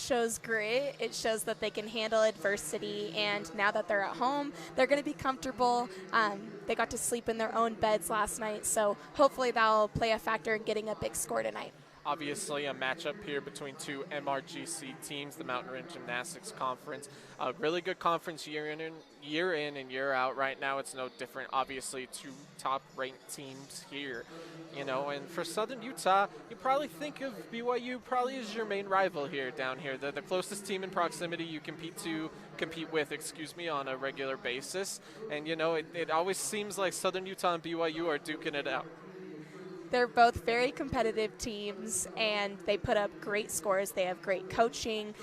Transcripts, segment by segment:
shows grit. It shows that they can handle adversity, and now that they're at home, they're going to be comfortable. They got to sleep in their own beds last night, so hopefully that'll play a factor in getting a big score tonight. Obviously, a matchup here between two MRGC teams, the Mountain Rim Gymnastics Conference. A really good conference year in and year out. Right now, it's no different. Obviously, two top-ranked teams here. And for Southern Utah, you probably think of BYU probably as your main rival here down here. The closest team in proximity you compete with, on a regular basis. And, it always seems like Southern Utah and BYU are duking it out. They're both very competitive teams, and they put up great scores. They have great coaching,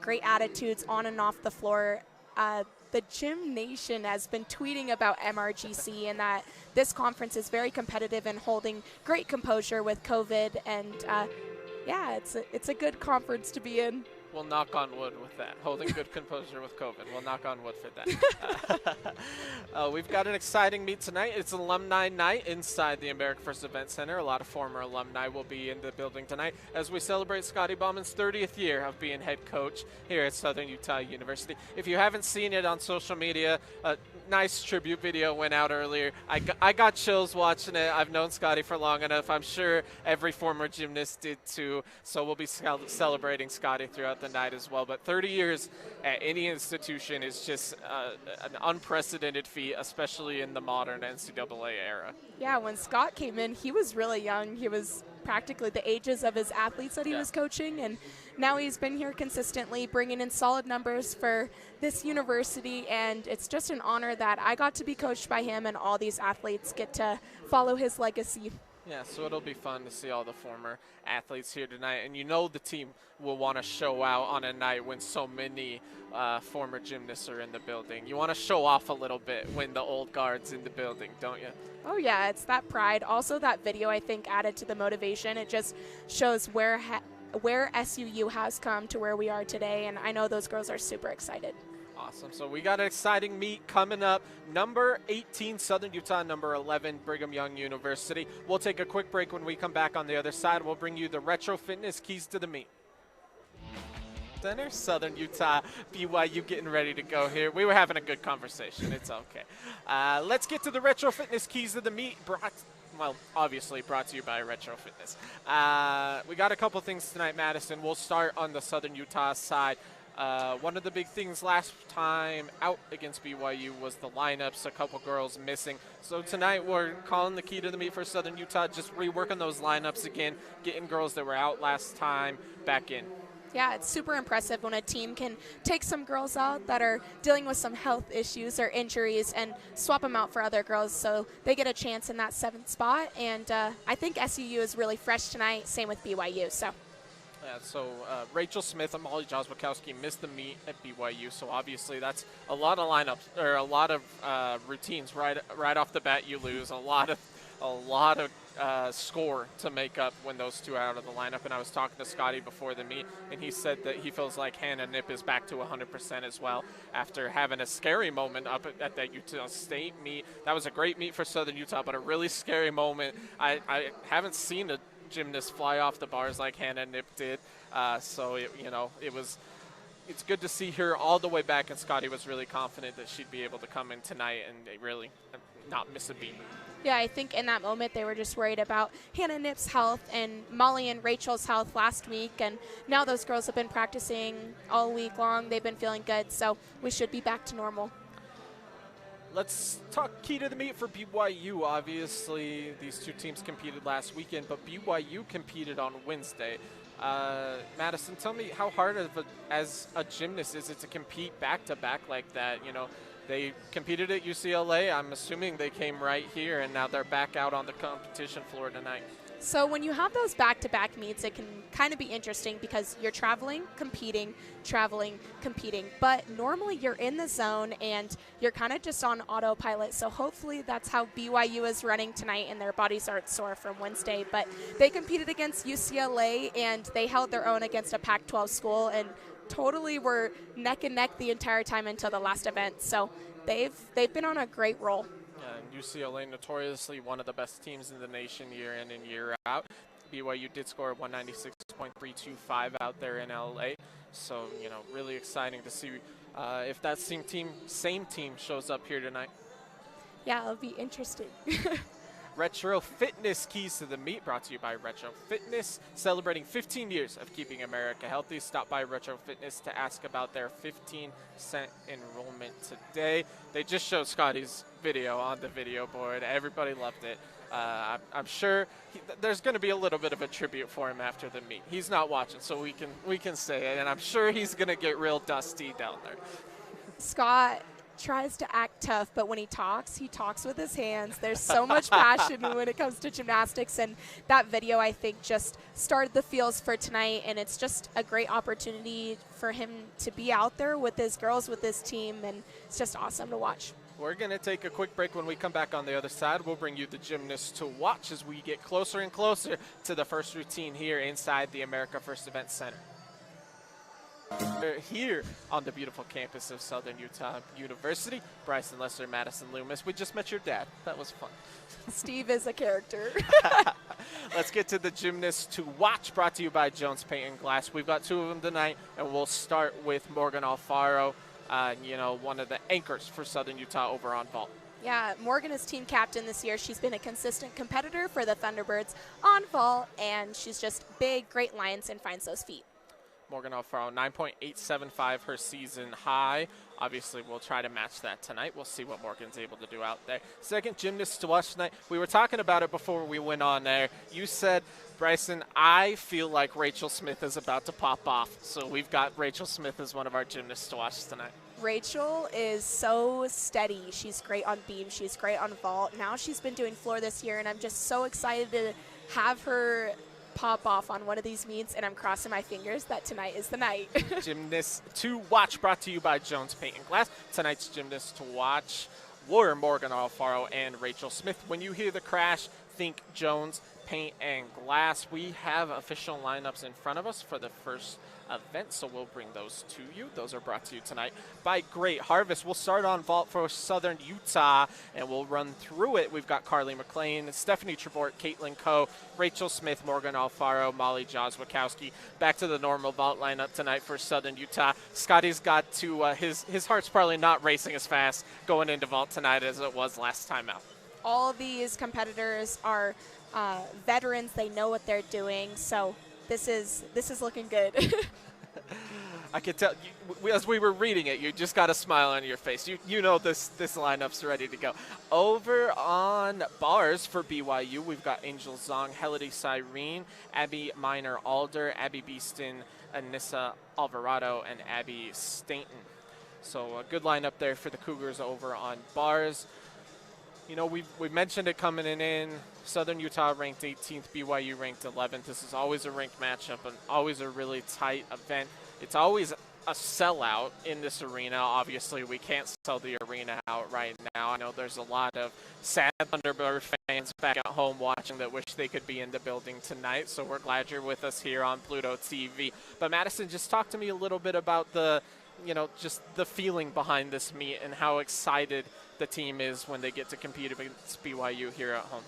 great attitudes on and off the floor. The Gym Nation has been tweeting about MRGC and that this conference is very competitive and holding great composure with COVID. And, it's a good conference to be in. We'll knock on wood with that. Holding good composure with COVID. We'll knock on wood for that. We've got an exciting meet tonight. It's alumni night inside the America First Event Center. A lot of former alumni will be in the building tonight as we celebrate Scotty Bauman's 30th year of being head coach here at Southern Utah University. If you haven't seen it on social media, nice tribute video went out earlier. I got chills watching it. I've known Scotty for long enough. I'm sure every former gymnast did too. So we'll be celebrating Scotty throughout the night as well. But 30 years at any institution is just an unprecedented feat, especially in the modern NCAA era. Yeah, when Scott came in, he was really young. He was practically the ages of his athletes that he was coaching, and now he's been here consistently bringing in solid numbers for this university, and it's just an honor that I got to be coached by him and all these athletes get to follow his legacy. Yeah, so it'll be fun to see all the former athletes here tonight, and the team will want to show out on a night when so many former gymnasts are in the building. You want to show off a little bit when the old guard's in the building, don't you? Oh yeah, it's that pride. Also, that video I think added to the motivation. It just shows where SUU has come to where we are today, and I know those girls are super excited. Awesome. So we got an exciting meet coming up. Number 18, Southern Utah. Number 11, Brigham Young University. We'll take a quick break. When we come back on the other side, we'll bring you the Retro Fitness keys to the meet. Center, Southern Utah, BYU getting ready to go here. We were having a good conversation. It's okay. Let's get to the Retro Fitness keys to the meet. Obviously brought to you by Retro Fitness. We got a couple things tonight, Madison. We'll start on the Southern Utah side. One of the big things last time out against BYU was the lineups, a couple girls missing. So tonight we're calling the key to the meet for Southern Utah, just reworking those lineups again, getting girls that were out last time back in. Yeah, it's super impressive when a team can take some girls out that are dealing with some health issues or injuries and swap them out for other girls so they get a chance in that 7th spot. And I think SUU is really fresh tonight, same with BYU. So Rachel Smith and Molly Joswakowski missed the meet at BYU, so obviously that's a lot of lineups or a lot of routines right off the bat. You lose a lot of score to make up when those two are out of the lineup. And I was talking to Scotty before the meet, and he said that he feels like Hannah Nip is back to 100% as well after having a scary moment up at that Utah State meet. That was a great meet for Southern Utah, but a really scary moment. I haven't seen a gymnast fly off the bars like Hannah Nip did. It's good to see her all the way back, and Scotty was really confident that she'd be able to come in tonight and really not miss a beat. Yeah, I think in that moment they were just worried about Hannah Nip's health and Molly and Rachel's health last week, and now those girls have been practicing all week long. They've been feeling good, so we should be back to normal. Let's talk key to the meet for BYU. Obviously, these two teams competed last weekend, but BYU competed on Wednesday. Madison, tell me how hard as a gymnast is it to compete back-to-back like that? They competed at UCLA. I'm assuming they came right here, and now they're back out on the competition floor tonight. So when you have those back-to-back meets, it can kind of be interesting because you're traveling, competing. But normally you're in the zone and you're kind of just on autopilot. So hopefully that's how BYU is running tonight and their bodies aren't sore from Wednesday. But they competed against UCLA and they held their own against a Pac-12 school and totally were neck and neck the entire time until the last event. So they've been on a great roll. UCLA notoriously one of the best teams in the nation year in and year out. BYU did score 196 .325 out there in LA. So, you know, really exciting to see if that same team shows up here tonight. Yeah, it'll be interesting. Retro Fitness Keys to the Meet, brought to you by Retro Fitness, celebrating 15 years of keeping America healthy. Stop by Retro Fitness to ask about their 15-cent enrollment today. They just showed Scotty's video on the video board. Everybody loved it. I'm sure there's going to be a little bit of a tribute for him after the meet. He's not watching, so we can say it, and I'm sure he's going to get real dusty down there. Scott tries to act tough, but when he talks with his hands. There's so much passion when it comes to gymnastics, and that video, I think, just started the feels for tonight, and it's just a great opportunity for him to be out there with his girls, with his team, and it's just awesome to watch. We're going to take a quick break. When we come back on the other side, we'll bring you the gymnasts to watch as we get closer and closer to the first routine here inside the America First Event Center. We're here on the beautiful campus of Southern Utah University. Bryson, Lester, Madison, Loomis. We just met your dad. That was fun. Steve is a character. Let's get to the gymnasts to watch, brought to you by Jones Paint and Glass. We've got two of them tonight, and we'll start with Morgan Alfaro, one of the anchors for Southern Utah over on vault. Yeah, Morgan is team captain this year. She's been a consistent competitor for the Thunderbirds on vault, and she's just big, great lines, and finds those feet. Morgan Alfaro, 9.875 her season high. Obviously, we'll try to match that tonight. We'll see what Morgan's able to do out there. Second gymnast to watch tonight. We were talking about it before we went on there. You said, Bryson, I feel like Rachel Smith is about to pop off. So we've got Rachel Smith as one of our gymnasts to watch tonight. Rachel is so steady. She's great on beam. She's great on vault. Now she's been doing floor this year, and I'm just so excited to have her pop off on one of these meets, and I'm crossing my fingers that tonight is the night. Gymnasts to watch, brought to you by Jones Paint and Glass. Tonight's gymnasts to watch were Morgan Alfaro and Rachel Smith. When you hear the crash, think Jones Paint and Glass. We have official lineups in front of us for the first event, so we'll bring those to you. Those are brought to you tonight by Great Harvest. We'll start on vault for Southern Utah, and we'll run through it. We've got Carly McLean, Stephanie Trevort, Caitlin Coe, Rachel Smith, Morgan Alfaro, Molly Joswakowski. Back to the normal vault lineup tonight for Southern Utah. Scotty's got to, his heart's probably not racing as fast going into vault tonight as it was last time out. All these competitors are veterans. They know what they're doing, so this is looking good. I could tell, as we were reading it, you just got a smile on your face. You know this lineup's ready to go. Over on bars for BYU, we've got Angel Zong, Helody Cyrene, Abby Minor-Alder, Abby Beeston, Anissa Alvarado, and Abby Stainton. So a good lineup there for the Cougars over on bars. You know, we've mentioned it coming in. Southern Utah ranked 18th, BYU ranked 11th. This is always a ranked matchup and always a really tight event. It's always a sellout in this arena. Obviously, we can't sell the arena out right now. I know there's a lot of sad Thunderbird fans back at home watching that wish they could be in the building tonight, so we're glad you're with us here on Pluto TV. But Madison, just talk to me a little bit about just the feeling behind this meet and how excited the team is when they get to compete against BYU here at home.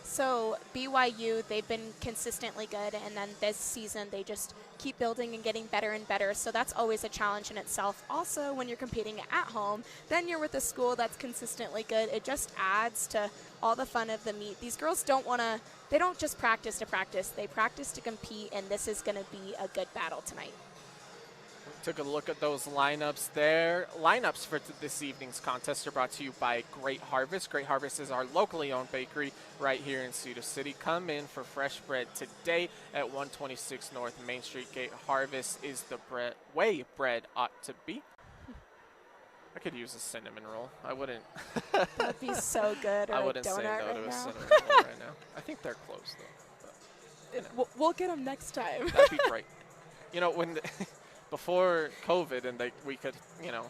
So BYU, they've been consistently good, and then this season they just keep building and getting better and better. So that's always a challenge in itself. Also, when you're competing at home, then you're with a school that's consistently good. It just adds to all the fun of the meet. These girls they don't just practice to practice. They practice to compete, and this is going to be a good battle tonight. Took a look at those lineups there. Lineups for this evening's contest are brought to you by Great Harvest. Great Harvest is our locally owned bakery right here in Cedar City. Come in for fresh bread today at 126 North Main Street. Great Harvest is the way bread ought to be. I could use a cinnamon roll. I wouldn't. That'd be so good. Or I wouldn't a donut say no right to a now. cinnamon roll right now. I think they're closed though. But, We'll get them next time. that'd be great. Before COVID and we could,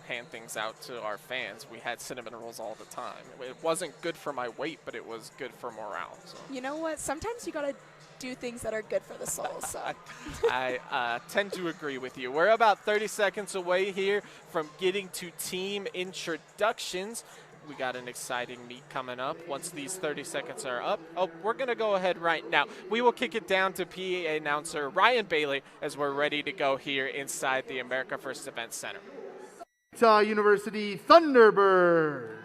hand things out to our fans, we had cinnamon rolls all the time. It wasn't good for my weight, but it was good for morale. So. You know what? Sometimes you got to do things that are good for the soul. So I tend to agree with you. We're about 30 seconds away here from getting to team introductions. We got an exciting meet coming up once these 30 seconds are up. Oh, we're going to go ahead right now. We will kick it down to PA announcer Ryan Bailey as we're ready to go here inside the America First Event Center. Utah University Thunderbirds.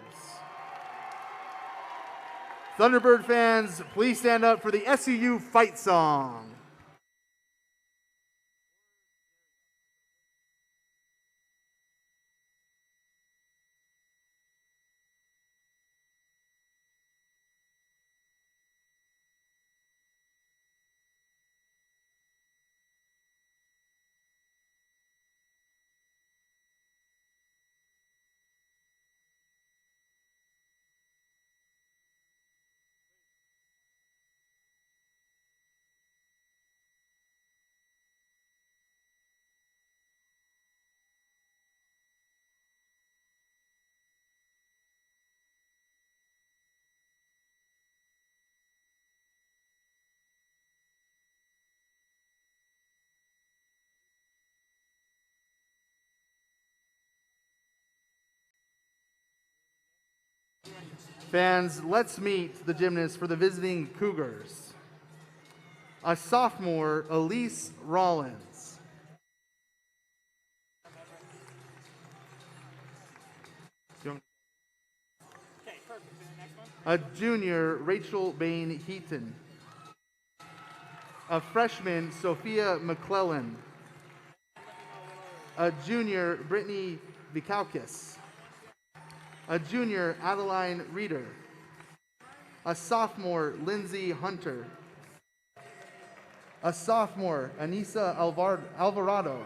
Thunderbird fans, please stand up for the SUU fight song. Fans, let's meet the gymnasts for the visiting Cougars. A sophomore, Elise Rollins. A junior, Rachel Bain Heaton. A freshman, Sophia McClellan. A junior, Brittany Vikaukis. A junior, Adeline Reeder. A sophomore, Lindsay Hunter. A sophomore, Anissa Alvarado.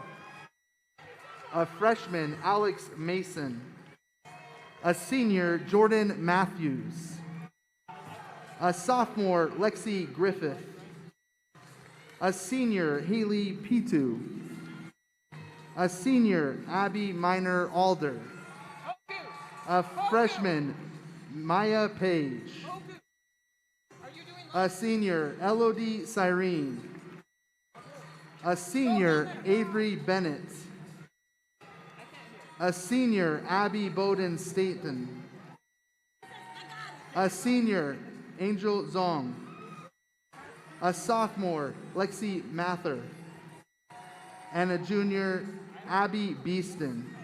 A freshman, Alex Mason. A senior, Jordan Matthews. A sophomore, Lexi Griffith. A senior, Haley Pitu. A senior, Abby Minor Alder. A freshman, Maya Page. A senior, Elodie Cyrene. A senior, Avery Bennett. A senior, Abby Bowden Staten. A senior, Angel Zong. A sophomore, Lexi Mather. And a junior, Abby Beeston.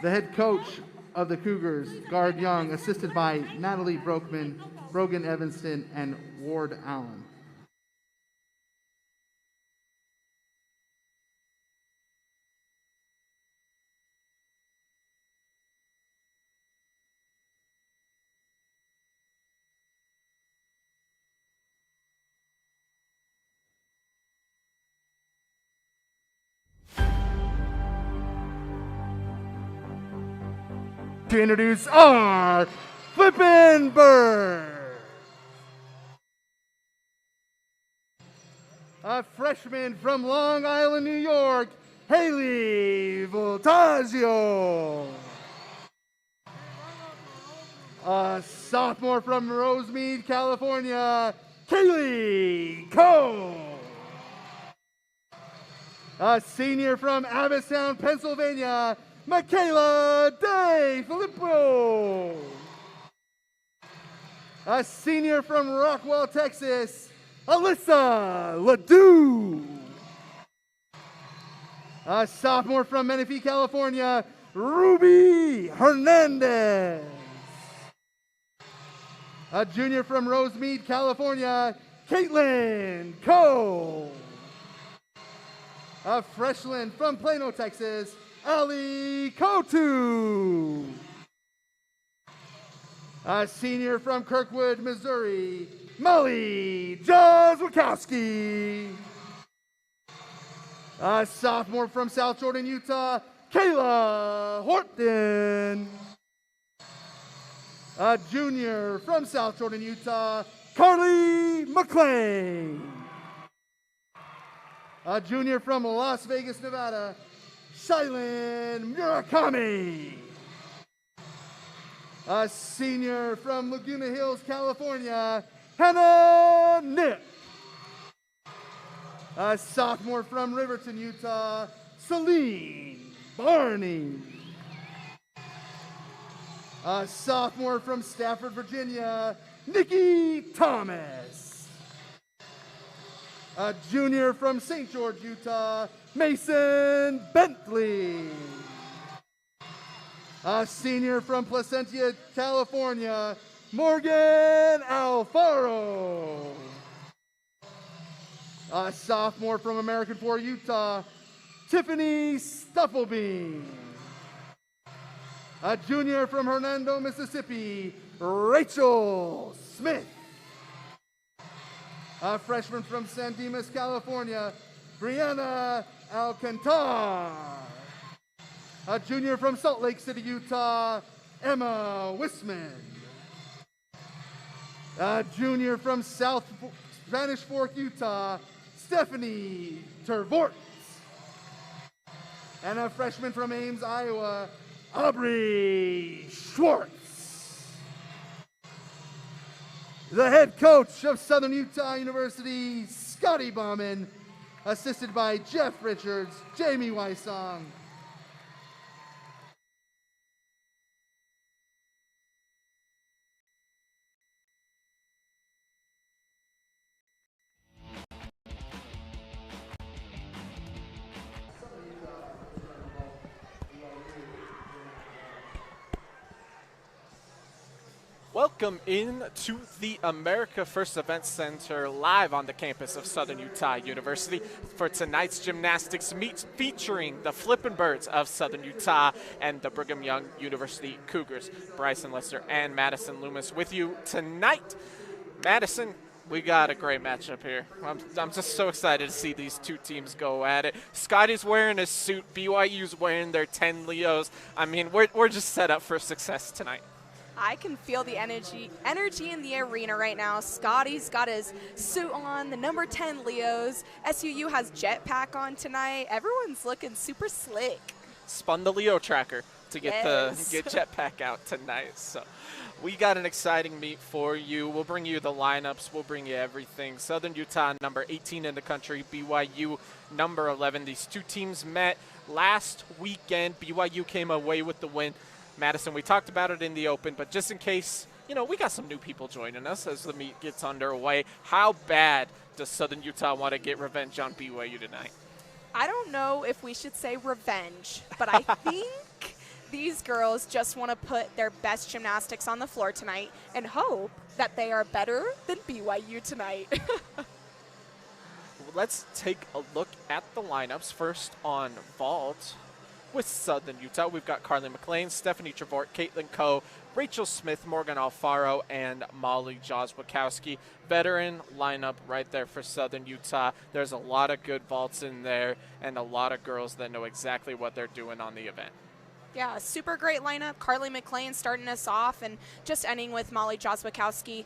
The head coach of the Cougars, Guard Young, assisted by Natalie Brogan Evanston, and Ward Allen. To introduce our Flippin' Bird. A freshman from Long Island, New York, Haley Voltaggio. A sophomore from Rosemead, California, Kaylee Cole. A senior from Abbottstown, Pennsylvania, Michaela De Filippo. A senior from Rockwell, Texas, Alyssa Ledoux. A sophomore from Menifee, California, Ruby Hernandez. A junior from Rosemead, California, Caitlin Cole. A freshman from Plano, Texas, Ali Kotu. A senior from Kirkwood, Missouri, Molly Jozwikowski. A sophomore from South Jordan, Utah, Kayla Horton. A junior from South Jordan, Utah, Carly McClain. A junior from Las Vegas, Nevada, Shailen Murakami. A senior from Laguna Hills, California, Hannah Nick. A sophomore from Riverton, Utah, Celine Barney. A sophomore from Stafford, Virginia, Nikki Thomas. A junior from St. George, Utah, Mason Bentley. A senior from Placentia, California, Morgan Alfaro. A sophomore from American Fork, Utah, Tiffany Stufflebeam. A junior from Hernando, Mississippi, Rachel Smith. A freshman from San Dimas, California, Brianna Alcantar. A junior from Salt Lake City, Utah, Emma Wisman. A junior from South Spanish Fork, Utah, Stephanie Tervort. And a freshman from Ames, Iowa, Aubrey Schwartz. The head coach of Southern Utah University, Scotty Bauman, assisted by Jeff Richards, Jamie Wysong. Welcome in to the America First Event Center live on the campus of Southern Utah University for tonight's gymnastics meet featuring the Flippin' Birds of Southern Utah and the Brigham Young University Cougars. Bryson Lester and Madison Loomis with you tonight. Madison, we got a great matchup here. I'm just so excited to see these two teams go at it. Scotty's wearing a suit. BYU's wearing their 10 Leos. I mean, we're just set up for success tonight. I can feel the energy in the arena right now. Scotty's got his suit on, the number 10 Leos. SUU has jetpack on tonight. Everyone's looking super slick. Spun the Leo tracker to get Yes. get jetpack out tonight. So we got an exciting meet for you. We'll bring you the lineups. We'll bring you everything. Southern Utah, number 18 in the country. BYU, number 11. These two teams met last weekend. BYU came away with the win. Madison, we talked about it in the open, but just in case, we got some new people joining us as the meet gets underway. How bad does Southern Utah want to get revenge on BYU tonight? I don't know if we should say revenge, but I think these girls just want to put their best gymnastics on the floor tonight and hope that they are better than BYU tonight. Let's take a look at the lineups. First on vault. With Southern Utah, we've got Carly McLean, Stephanie Trevort, Caitlin Coe, Rachel Smith, Morgan Alfaro, and Molly Joswakowski. Veteran lineup right there for Southern Utah. There's a lot of good vaults in there and a lot of girls that know exactly what they're doing on the event. Yeah, super great lineup. Carly McLean starting us off and just ending with Molly Joswakowski.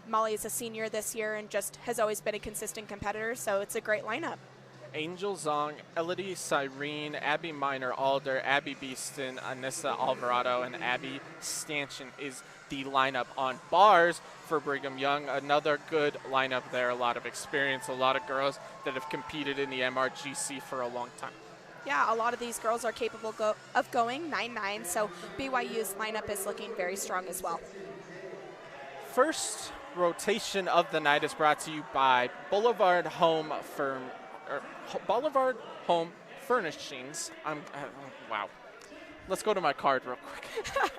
Molly is a senior this year and just has always been a consistent competitor, so it's a great lineup. Angel Zong, Elodie Cyrene, Abby Minor-Alder, Abby Beeston, Anissa Alvarado, and Abby Stanchion is the lineup on bars for Brigham Young. Another good lineup there, a lot of experience, a lot of girls that have competed in the MRGC for a long time. Yeah, a lot of these girls are capable of going 9-9, so BYU's lineup is looking very strong as well. First rotation of the night is brought to you by Boulevard Home Furnishings. Wow. Let's go to my card real quick.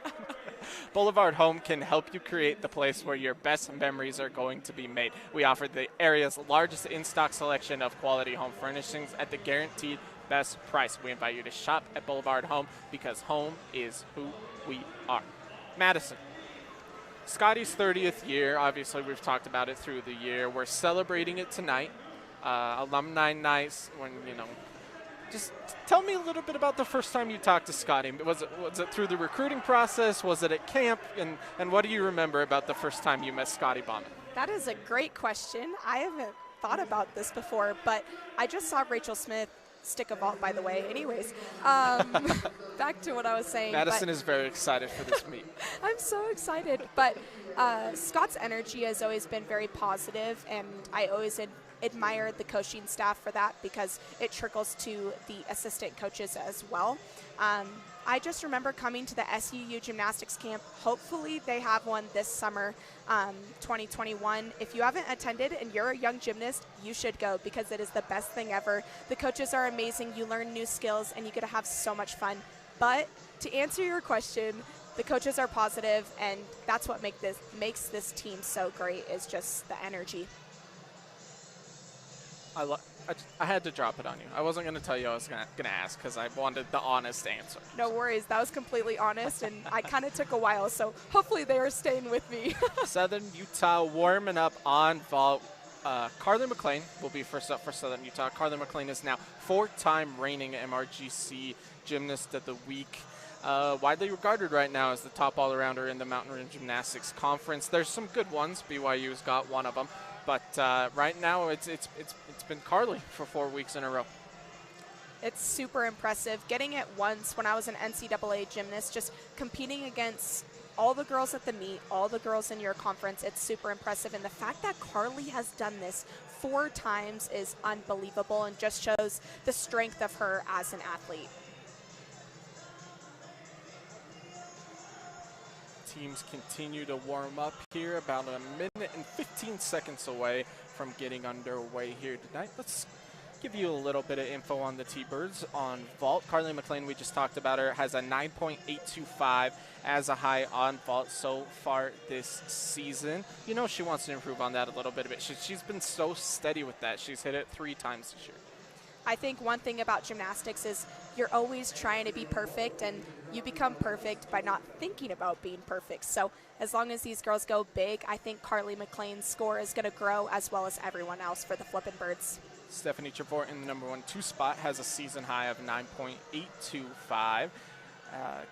Boulevard Home can help you create the place where your best memories are going to be made. We offer the area's largest in-stock selection of quality home furnishings at the guaranteed best price. We invite you to shop at Boulevard Home because home is who we are. Madison. Scotty's 30th year. Obviously, we've talked about it through the year. We're celebrating it tonight. Alumni nights, when just tell me a little bit about the first time you talked to Scotty. Was it through the recruiting process? Was it at camp? And what do you remember about the first time you met Scotty Bauman? That is a great question. I haven't thought about this before, but I just saw Rachel Smith stick a vault, by the way. Anyways, back to what I was saying. Madison is very excited for this meet. I'm so excited, but Scott's energy has always been very positive, and I always admire the coaching staff for that because it trickles to the assistant coaches as well. I just remember coming to the SUU gymnastics camp. Hopefully they have one this summer, 2021. If you haven't attended and you're a young gymnast, you should go because it is the best thing ever. The coaches are amazing. You learn new skills and you get to have so much fun. But to answer your question, the coaches are positive, and that's what makes this team so great is just the energy. I had to drop it on you. I wasn't going to tell you I was going to ask because I wanted the honest answer. No worries. That was completely honest, and I kind of took a while, so hopefully they are staying with me. Southern Utah warming up on vault. Carly McLean will be first up for Southern Utah. Carly McLean is now 4-time reigning MRGC Gymnast of the Week. Widely regarded right now as the top all-arounder in the Mountain Rim Gymnastics Conference. There's some good ones. BYU's got one of them. But right now, it's been Carly for 4 weeks in a row. It's super impressive. Getting it once when I was an NCAA gymnast, just competing against all the girls at the meet, all the girls in your conference, it's super impressive. And the fact that Carly has done this 4 times is unbelievable and just shows the strength of her as an athlete. Teams continue to warm up here, about a minute and 15 seconds away from getting underway here tonight. Let's give you a little bit of info on the T-Birds on vault. Carly McLean, we just talked about her, has a 9.825 as a high on vault so far this season. You know she wants to improve on that a little bit. She's been so steady with that. She's hit it 3 times this year. I think one thing about gymnastics is you're always trying to be perfect, and you become perfect by not thinking about being perfect. So as long as these girls go big, I think Carly McLean's score is going to grow as well as everyone else for the Flippin' Birds. Stephanie Trevor in the number 1-2 spot has a season high of 9.825.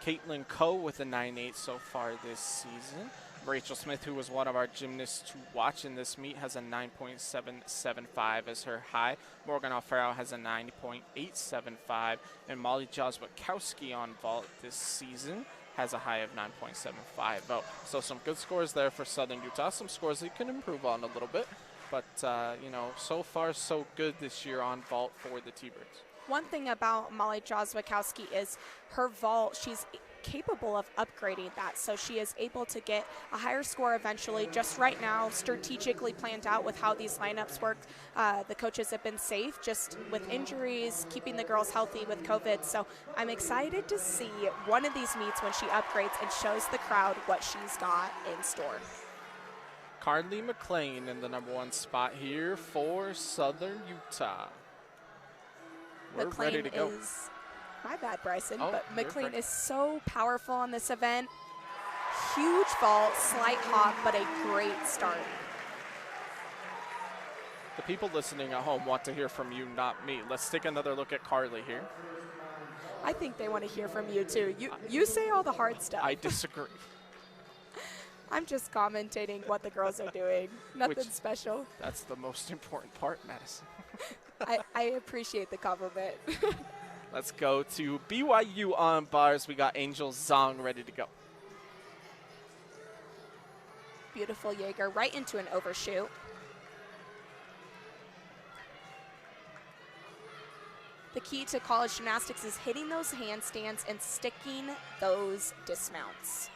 Caitlin Coe with a 9.8 so far this season. Rachel Smith, who was one of our gymnasts to watch in this meet, has a 9.775 as her high. Morgan Alfaro has a 9.875. And Molly Jozwikowski on vault this season has a high of 9.750. So some good scores there for Southern Utah. Some scores they can improve on a little bit. But, so far so good this year on vault for the T-Birds. One thing about Molly Jozwikowski is her vault, she's capable of upgrading that, so she is able to get a higher score eventually. Just right now, strategically planned out with how these lineups work. The coaches have been safe just with injuries, keeping the girls healthy with COVID, so I'm excited to see one of these meets when she upgrades and shows the crowd what she's got in store. Carly McLean in the number 1 spot here for Southern Utah. We're McLean ready to go. My bad, Bryson, Oh, but you're McLean correct. is so powerful on this event. Huge vault, slight hop, but a great start. The people listening at home want to hear from you, not me. Let's take another look at Carly here. I think they want to hear from you too. You say all the hard stuff. I disagree. I'm just commentating what the girls are doing. Nothing special. That's the most important part, Madison. I appreciate the compliment. Let's go to BYU on bars. We got Angel Zong ready to go. Beautiful Jaeger right into an overshoot. The key to college gymnastics is hitting those handstands and sticking those dismounts.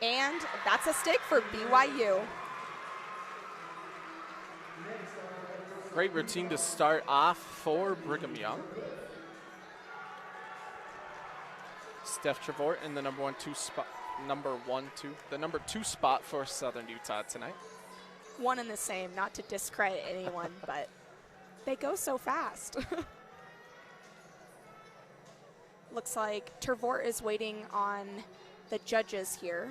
And that's a stick for BYU. Great routine to start off for Brigham Young. Steph Trevor in the number 2 spot for Southern Utah tonight. One and the same, not to discredit anyone, but they go so fast. Looks like Trevor is waiting on the judges here.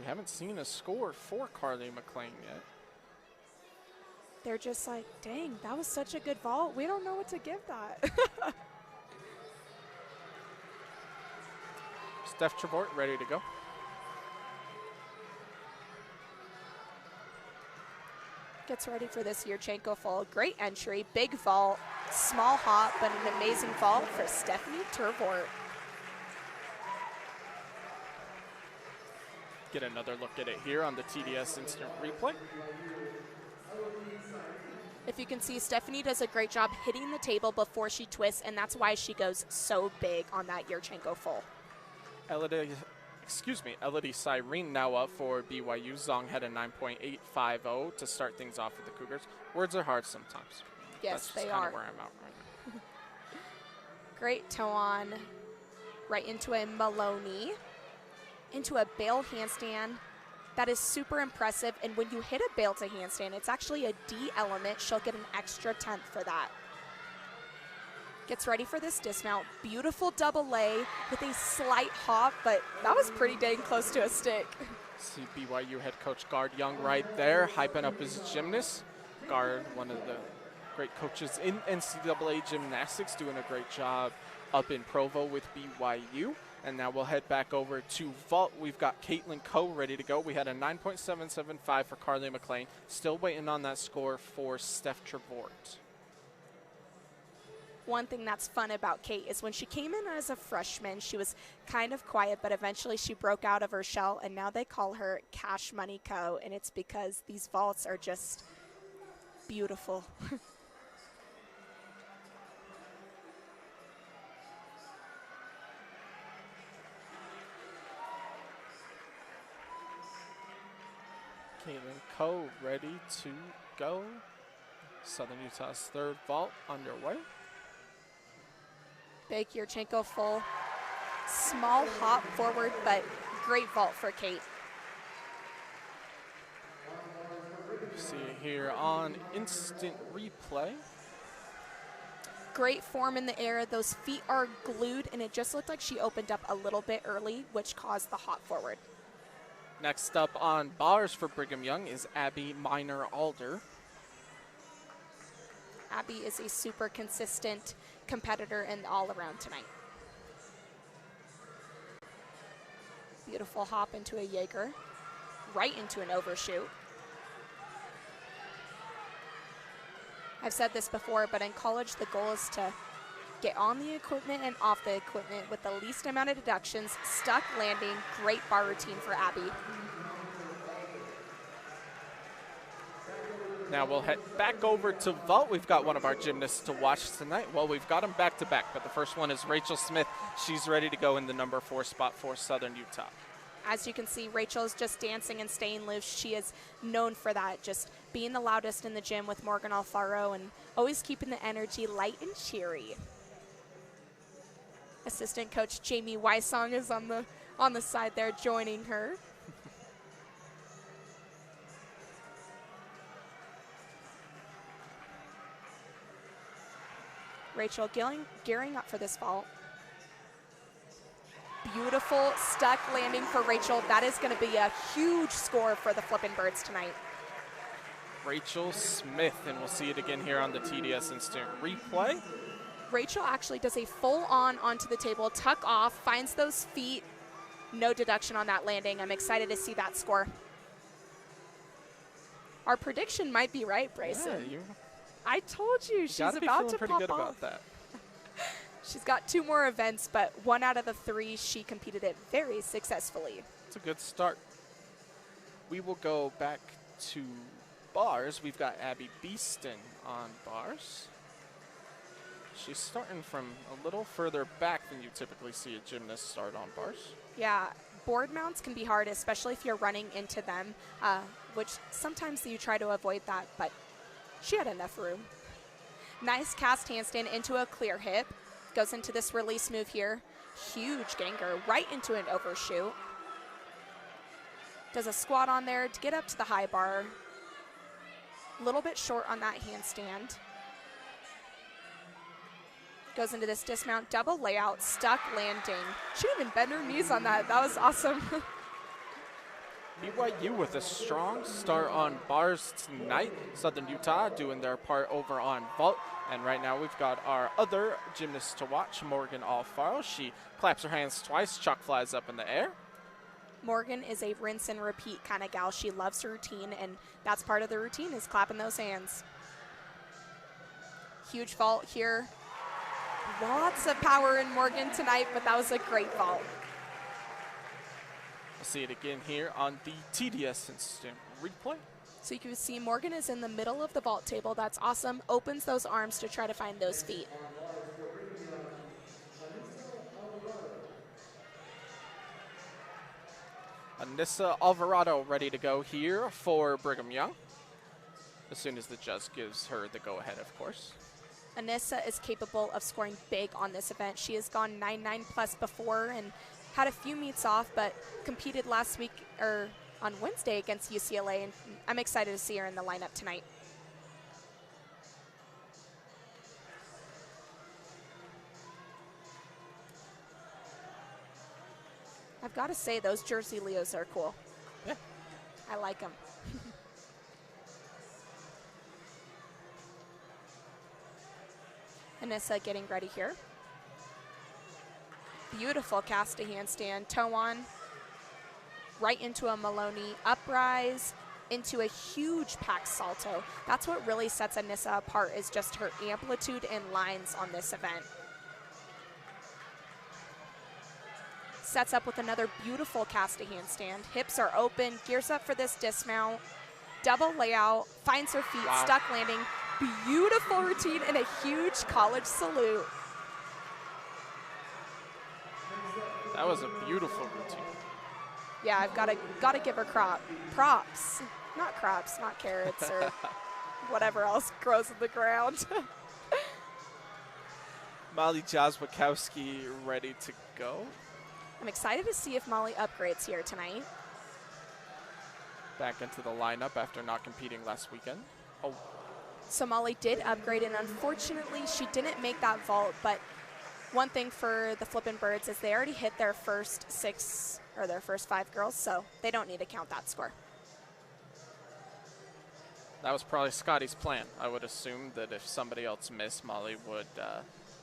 We haven't seen a score for Carly McLean yet. They're just like, dang, that was such a good vault. We don't know what to give that. Steph Trevor ready to go. Gets ready for this Yurchenko fall. Great entry, big vault, small hop, but an amazing vault for Stephanie Trevor. Get another look at it here on the TDS instant replay. If you can see, Stephanie does a great job hitting the table before she twists, and that's why she goes so big on that Yurchenko full. Elodie Cyrene now up for BYU. Zong had a 9.850 to start things off with the Cougars. Words are hard sometimes. Yes, That's they just are. kind of where I'm at right now. Great toe on, right into a Maloney, into a bail handstand. That is super impressive, and when you hit a bail to handstand, it's actually a D element. She'll get an extra 10th for that. Gets ready for this dismount. Beautiful double lay with a slight hop, but that was pretty dang close to a stick. See BYU head coach Guard Young right there, hyping up his gymnast. Guard, one of the great coaches in NCAA gymnastics, doing a great job up in Provo with BYU. And now we'll head back over to vault. We've got Caitlin Coe ready to go. We had a 9.775 for Carly McLean. Still waiting on that score for Steph Trevort. One thing that's fun about Kate is when she came in as a freshman, she was kind of quiet, but eventually she broke out of her shell, and now they call her Cash Money Co., and it's because these vaults are just beautiful. Caitlin Coe ready to go. Southern Utah's third vault underway. Big Yurchenko full. Small hop forward, but great vault for Kate. See it here on instant replay. Great form in the air. Those feet are glued, and it just looked like she opened up a little bit early, which caused the hop forward. Next up on bars for Brigham Young is Abby Miner-Alder. Abby is a super consistent competitor and all around tonight. Beautiful hop into a Jaeger, right into an overshoot. I've said this before, but in college the goal is to get on the equipment and off the equipment with the least amount of deductions, stuck landing, great bar routine for Abby. Now we'll head back over to vault. We've got one of our gymnasts to watch tonight. Well, we've got them back to back, but the first one is Rachel Smith. She's ready to go in the number 4 spot for Southern Utah. As you can see, Rachel's just dancing and staying loose. She is known for that, just being the loudest in the gym with Morgan Alfaro and always keeping the energy light and cheery. Assistant coach Jamie Wysong is on the side there joining her. Rachel gearing up for this vault. Beautiful stuck landing for Rachel. That is going to be a huge score for the Flippin' Birds tonight. Rachel Smith, and we'll see it again here on the TDS instant replay. Rachel actually does a full on onto the table, tuck off, finds those feet. No deduction on that landing. I'm excited to see that score. Our prediction might be right, Bryson. Yeah, I told you she's about to pretty pop good off. about that. She's got 2 more events, but 1 out of the 3 she competed it very successfully. It's a good start. We will go back to bars. We've got Abby Beeston on bars. She's starting from a little further back than you typically see a gymnast start on bars. Yeah, board mounts can be hard, especially if you're running into them, which sometimes you try to avoid that, but she had enough room. Nice cast handstand into a clear hip. Goes into this release move here. Huge ganger right into an overshoot. Does a squat on there to get up to the high bar. A little bit short on that handstand. Goes into this dismount, double layout, stuck landing. She didn't even bend her knees on that. That was awesome. BYU with a strong start on bars tonight. Southern Utah doing their part over on vault. And right now we've got our other gymnast to watch, Morgan Alfaro. She claps her hands twice, chalk flies up in the air. Morgan is a rinse and repeat kind of gal. She loves her routine, and that's part of the routine is clapping those hands. Huge vault here. Lots of power in Morgan tonight, but that was a great vault. We'll see it again here on the TDS instant replay. So you can see Morgan is in the middle of the vault table. That's awesome. Opens those arms to try to find those feet. Anissa Alvarado ready to go here for Brigham Young. As soon as the judge gives her the go-ahead, of course. Anissa is capable of scoring big on this event. She has gone 9-9 plus before and had a few meets off, but competed last week or on Wednesday against UCLA, and I'm excited to see her in the lineup tonight. I've got to say, those Jersey Leos are cool. Yeah. I like them. Anissa getting ready here. Beautiful cast to handstand, toe on, right into a Maloney uprise, into a huge pack salto. That's what really sets Anissa apart, is just her amplitude and lines on this event. Sets up with another beautiful cast to handstand. Hips are open, gears up for this dismount. Double layout, finds her feet, wow. Stuck landing. Beautiful routine and a huge college salute. That was a beautiful routine. Yeah, I've got to give her props. Not crops, not carrots or whatever else grows in the ground. Molly Jazwakowski ready to go. I'm excited to see if Molly upgrades here tonight. Back into the lineup after not competing last weekend. Oh. So Molly did upgrade, and unfortunately she didn't make that vault, but one thing for the Flippin' Birds is they already hit their first 6 or their first 5 girls, so they don't need to count that score. That was probably Scotty's plan. I would assume that if somebody else missed, Molly would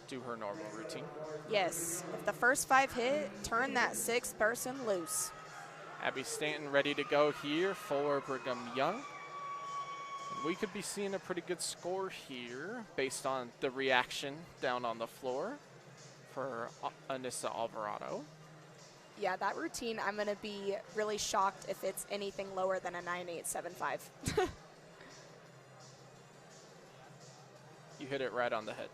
do her normal routine. Yes, if the first 5 hit, turn that 6th person loose. Abby Stanton ready to go here for Brigham Young. We could be seeing a pretty good score here based on the reaction down on the floor for Anissa Alvarado. Yeah, that routine, I'm going to be really shocked if it's anything lower than a 9.875. You hit it right on the head.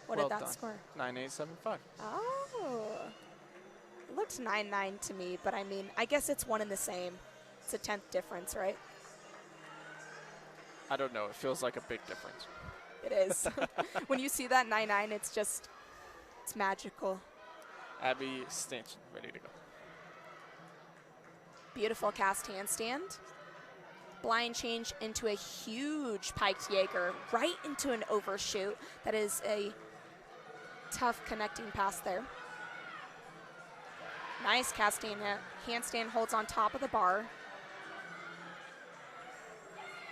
What Well did that done. score? 9.875. Oh. It looked 9.9 to me, but I mean, I guess it's one and the same. It's a 10th difference, right? I don't know. It feels like a big difference. It is. When you see that 9.9, it's magical. Abby Stanton ready to go. Beautiful cast handstand. Blind change into a huge piked Jaeger, right into an overshoot. That is a tough connecting pass there. Nice casting handstand, holds on top of the bar.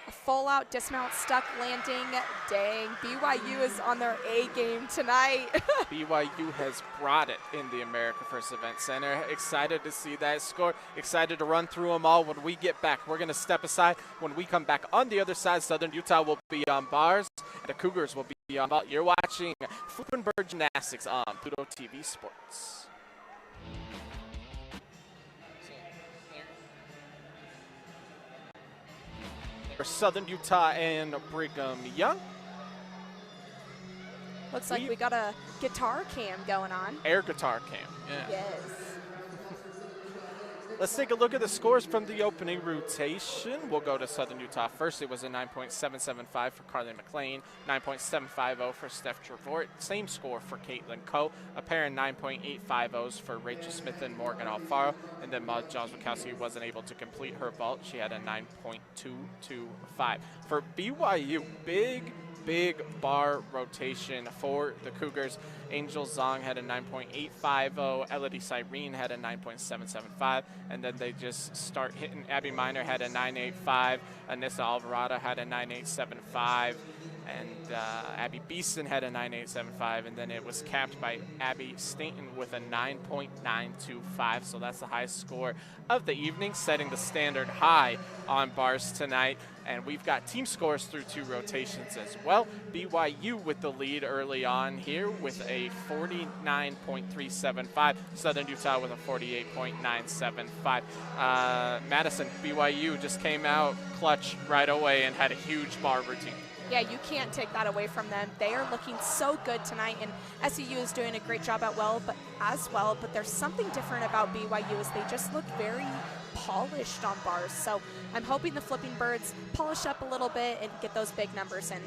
A full out dismount, stuck landing. Dang, BYU is on their A game tonight. BYU has brought it in the America First Event Center. Excited to see that score. Excited to run through them all when we get back. We're going to step aside. When we come back on the other side, Southern Utah will be on bars, and the Cougars will be on ball. You're watching Flippin' Bird Gymnastics on Pluto TV Sports. For Southern Utah and Brigham Young. Looks like we got a guitar cam going on. Air guitar cam, yeah. Yes. Let's take a look at the scores from the opening rotation. We'll go to Southern Utah first. It was a 9.775 for Carly McLean, 9.750 for Steph Trevort. Same score for Caitlin Coe, a pair of 9.850s for Rachel Smith and Morgan Alfaro. And then Molly Jazwakowski wasn't able to complete her vault. She had a 9.225. For BYU, big bar rotation for the Cougars. Angel Zong had a 9.850. Elodie Cyrene had a 9.775. And then they just start hitting. Abby Miner had a 9.85. Anissa Alvarado had a 9.875. And Abby Beeston had a 9.875, and then it was capped by Abby Stainton with a 9.925. So that's the highest score of the evening, setting the standard high on bars tonight. And we've got team scores through 2 rotations as well. BYU with the lead early on here with a 49.375. Southern Utah with a 48.975. Madison, BYU just came out clutch right away and had a huge bar routine. Yeah, you can't take that away from them. They are looking so good tonight, and SEU is doing a great job but there's something different about BYU is they just look very polished on bars. So I'm hoping the Flipping Birds polish up a little bit and get those big numbers in.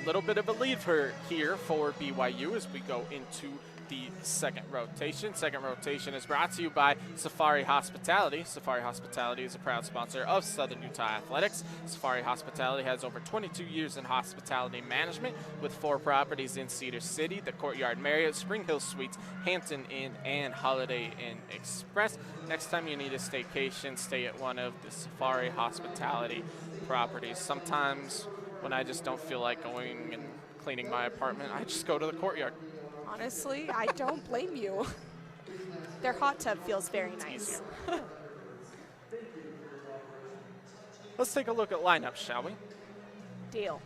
A little bit of a lead here for BYU as we go into the second rotation. Second rotation is brought to you by Safari Hospitality. Safari Hospitality is a proud sponsor of Southern Utah Athletics. Safari Hospitality has over 22 years in hospitality management with 4 properties in Cedar City, the Courtyard Marriott, Spring Hill Suites, Hampton Inn, and Holiday Inn Express. Next time you need a staycation, stay at one of the Safari Hospitality properties. Sometimes when I just don't feel like going and cleaning my apartment, I just go to the Courtyard. Honestly, I don't blame you. Their hot tub feels very nice. Let's take a look at lineups, shall we? Deal.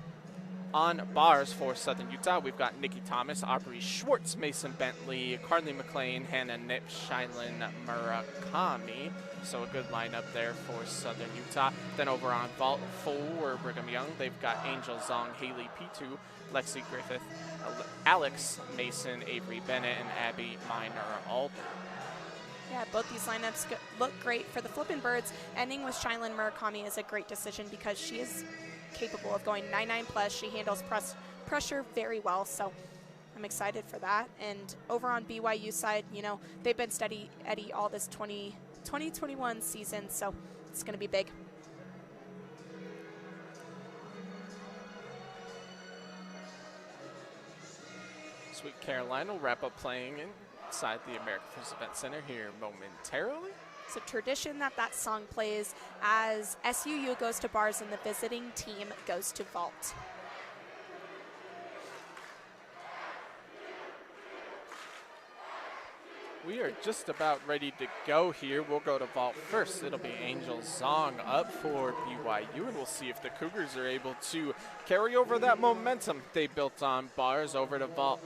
On bars for Southern Utah, we've got Nikki Thomas, Aubrey Schwartz, Mason Bentley, Carly McLean, Hannah Nip, Shylin Murakami. So a good lineup there for Southern Utah. Then over on vault for Brigham Young, they've got Angel Zong, Haley Pitu, Lexi Griffith, Alex Mason, Avery Bennett, and Abby Minor-Alder. Yeah, both these lineups look great for the Flippin' Birds. Ending with Shylin Murakami is a great decision because she is capable of going 9-9 plus. She handles pressure very well, so I'm excited for that. And over on BYU side, you know, they've been steady Eddie all this 2021 season, so it's going to be big. Sweet Caroline will wrap up playing inside the American First Event Center here momentarily. It's a tradition that song plays as SUU goes to bars and the visiting team goes to vault. We are just about ready to go here. We'll go to vault first. It'll be Angel Zong up for BYU, and we'll see if the Cougars are able to carry over that momentum they built on bars over to vault.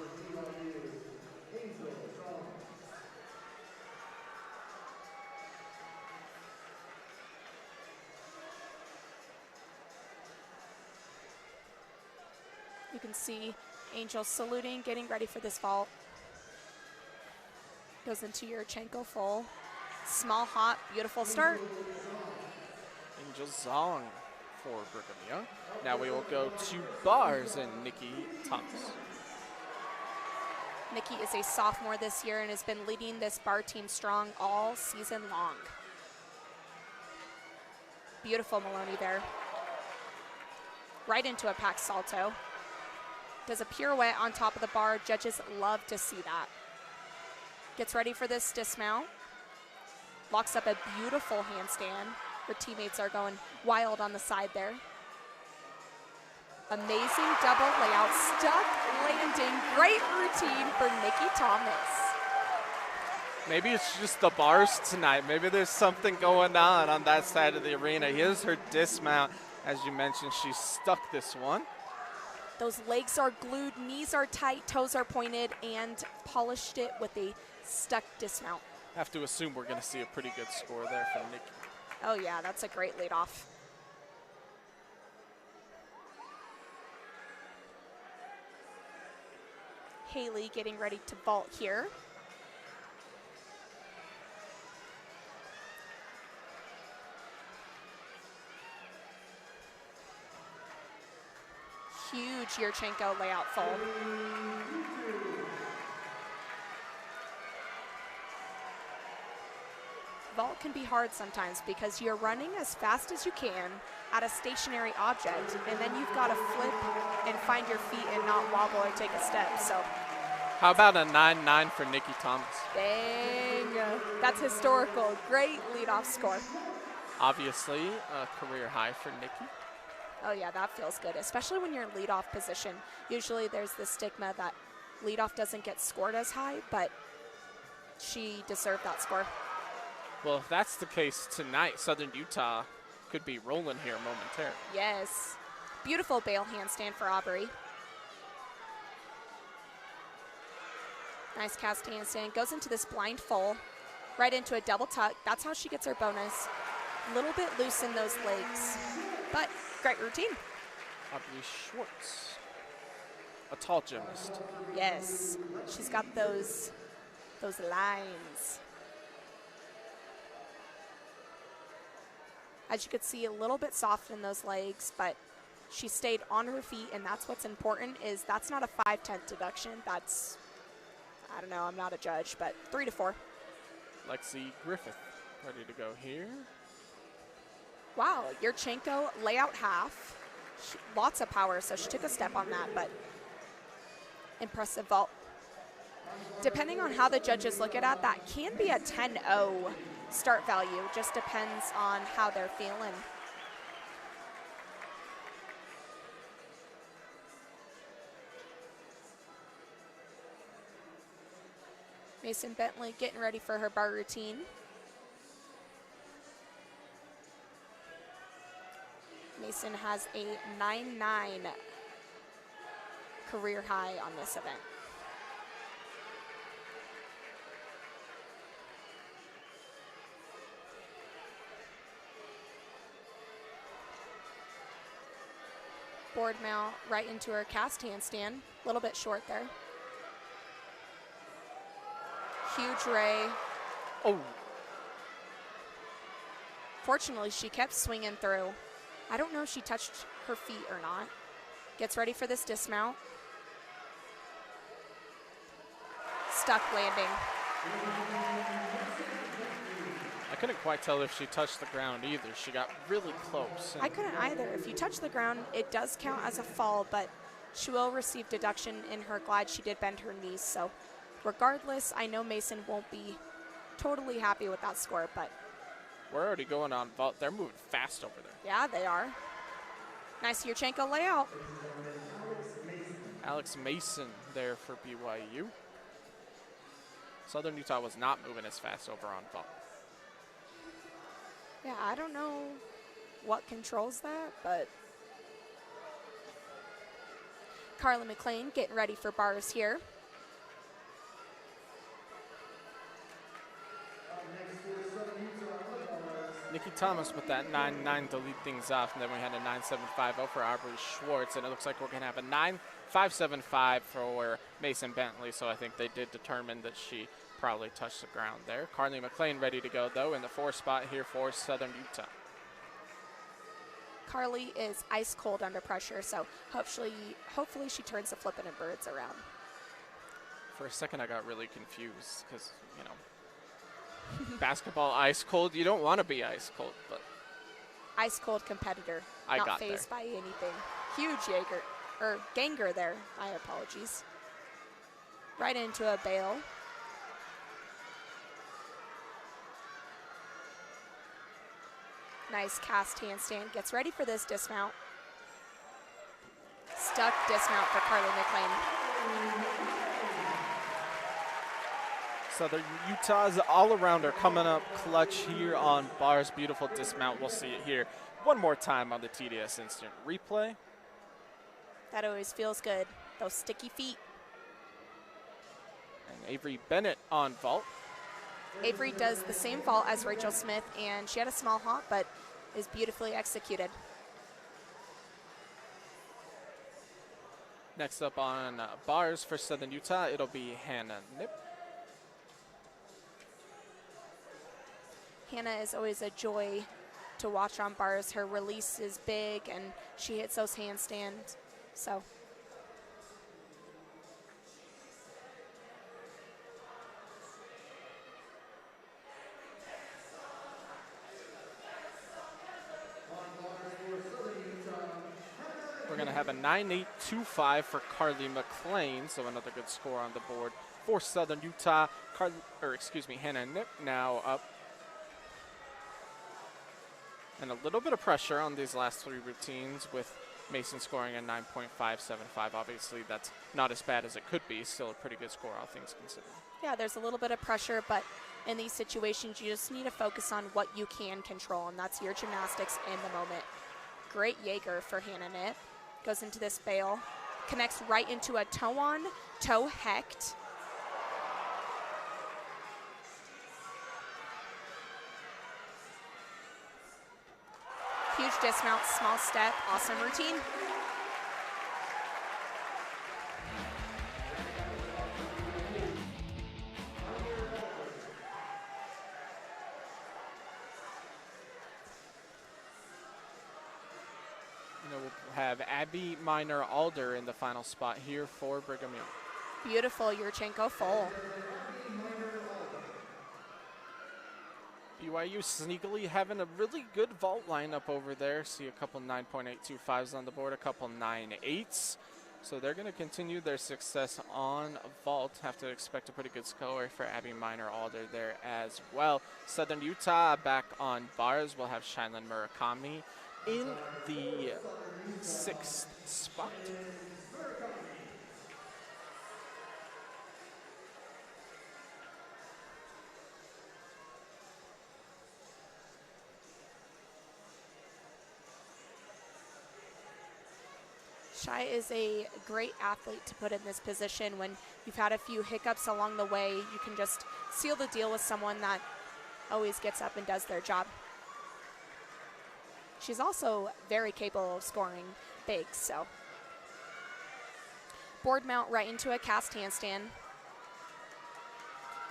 You can see Angel saluting, getting ready for this vault. Goes into your Chenko full. Small, hot, beautiful start. Angel Zong for Brigham Young. Now we will go to bars and Nikki Thomas. Nikki is a sophomore this year and has been leading this bar team strong all season long. Beautiful Maloney there. Right into a packed salto. Does a pirouette on top of the bar. Judges love to see that. Gets ready for this dismount. Locks up a beautiful handstand. Her teammates are going wild on the side there. Amazing double layout. Stuck landing. Great routine for Nikki Thomas. Maybe it's just the bars tonight. Maybe there's something going on that side of the arena. Here's her dismount. As you mentioned, she stuck this one. Those legs are glued, knees are tight, toes are pointed, and polished it with a stuck dismount. Have to assume we're going to see a pretty good score there from Nikki. Oh yeah, that's a great lead off. Haley getting ready to vault here. Huge Yurchenko layout full. Vault can be hard sometimes because you're running as fast as you can at a stationary object, and then you've got to flip and find your feet and not wobble or take a step. So, how about a 9-9 for Nikki Thomas? Dang, that's historical. Great leadoff score. Obviously, a career high for Nikki. Oh yeah, that feels good, especially when you're in leadoff position. Usually there's the stigma that leadoff doesn't get scored as high, but she deserved that score. Well, if that's the case tonight, Southern Utah could be rolling here momentarily. Yes. Beautiful bail handstand for Aubrey. Nice cast handstand. Goes into this blind full, right into a double tuck. That's how she gets her bonus. A little bit loose in those legs, but great routine. Aubrey Schwartz, a tall gymnast. Yes, she's got those lines. As you could see, a little bit soft in those legs, but she stayed on her feet, and that's what's important. Is that's not a 5/10 deduction. That's, I don't know, I'm not a judge, but 3 to 4. Lexi Griffith ready to go here. Wow, Yurchenko layout half. Lots of power, so she took a step on that, but impressive vault. Depending on how the judges look at it, that can be a 10-0 start value. Just depends on how they're feeling. Mason Bentley getting ready for her bar routine. Mason has a 9-9 career high on this event. Board mount right into her cast handstand. A little bit short there. Huge ray. Oh, Fortunately, she kept swinging through. I don't know if she touched her feet or not. Gets ready for this dismount. Stuck landing. I couldn't quite tell if she touched the ground either. She got really close. I couldn't either. If you touch the ground, it does count as a fall, but she will receive deduction in her glide. She did bend her knees, so regardless, I know Mason won't be totally happy with that score, but We're already going on vault. They're moving fast over there. yeah, they are. Nice Yurchenko layout. Alex Mason there for BYU. Southern Utah was not moving as fast over on vault. Yeah, I don't know what controls that, but Carla McLean getting ready for bars here. Nikki Thomas with that 9-9 to lead things off, and then we had a 9.750 for Aubrey Schwartz, and it looks like we're going to have a 9.575 for Mason Bentley, so I think they did determine that she probably touched the ground there. Carly McLean ready to go, though, in the 4 spot here for Southern Utah. Carly is ice cold under pressure, so hopefully she turns the flippin' and birds around. For a second, I got really confused because, you know, basketball ice cold. You don't want to be ice cold, but Ice cold competitor, I not got phased by anything. Huge Ganger there. My apologies. Right into a bail. Nice cast handstand. Gets ready for this dismount. Stuck dismount for Carly McLean. Southern Utah's all-arounder coming up clutch here on bars. Beautiful dismount. We'll see it here one more time on the TDS Instant Replay. That always feels good. Those sticky feet. And Avery Bennett on vault. Avery does the same vault as Rachel Smith, and she had a small hop, but is beautifully executed. Next up on bars for Southern Utah, it'll be Hannah Nip. Hannah is always a joy to watch on bars. Her release is big, and she hits those handstands. So we're going to have a 9.825 for Carly McLean, so another good score on the board for Southern Utah. Hannah Nip now up. And a little bit of pressure on these last 3 routines with Mason scoring a 9.575. Obviously, that's not as bad as it could be. Still a pretty good score, all things considered. Yeah, there's a little bit of pressure, but in these situations, you just need to focus on what you can control, and that's your gymnastics in the moment. Great Jaeger for Hannah Nip. Goes into this bail, connects right into a toe-on, toe hecht. Huge dismount, small step, awesome routine. We'll have Abby Miner-Alder in the final spot here for Brigham Young. Beautiful Yurchenko full. BYU sneakily having a really good vault lineup over there. See a couple 9.825s on the board, a couple 9.8s. So they're going to continue their success on vault. Have to expect a pretty good score for Abby Miner-Alder there as well. Southern Utah back on bars. We'll have Shylin Murakami in the 6th spot. Shai is a great athlete to put in this position. When you've had a few hiccups along the way, you can just seal the deal with someone that always gets up and does their job. She's also very capable of scoring big, so. Board mount right into a cast handstand.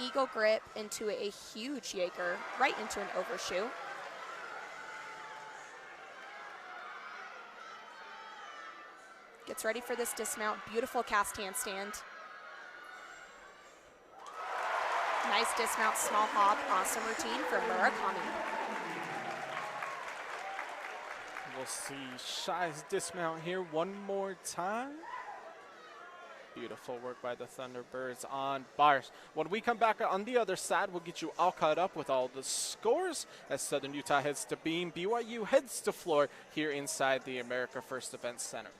Eagle grip into a huge Jaeger, right into an overshoot. Gets ready for this dismount. Beautiful cast handstand. Nice dismount, small hop. Awesome routine for Murakami. We'll see Shai's dismount here one more time. Beautiful work by the Thunderbirds on bars. When we come back on the other side, we'll get you all caught up with all the scores as Southern Utah heads to beam. BYU heads to floor here inside the America First Events Center.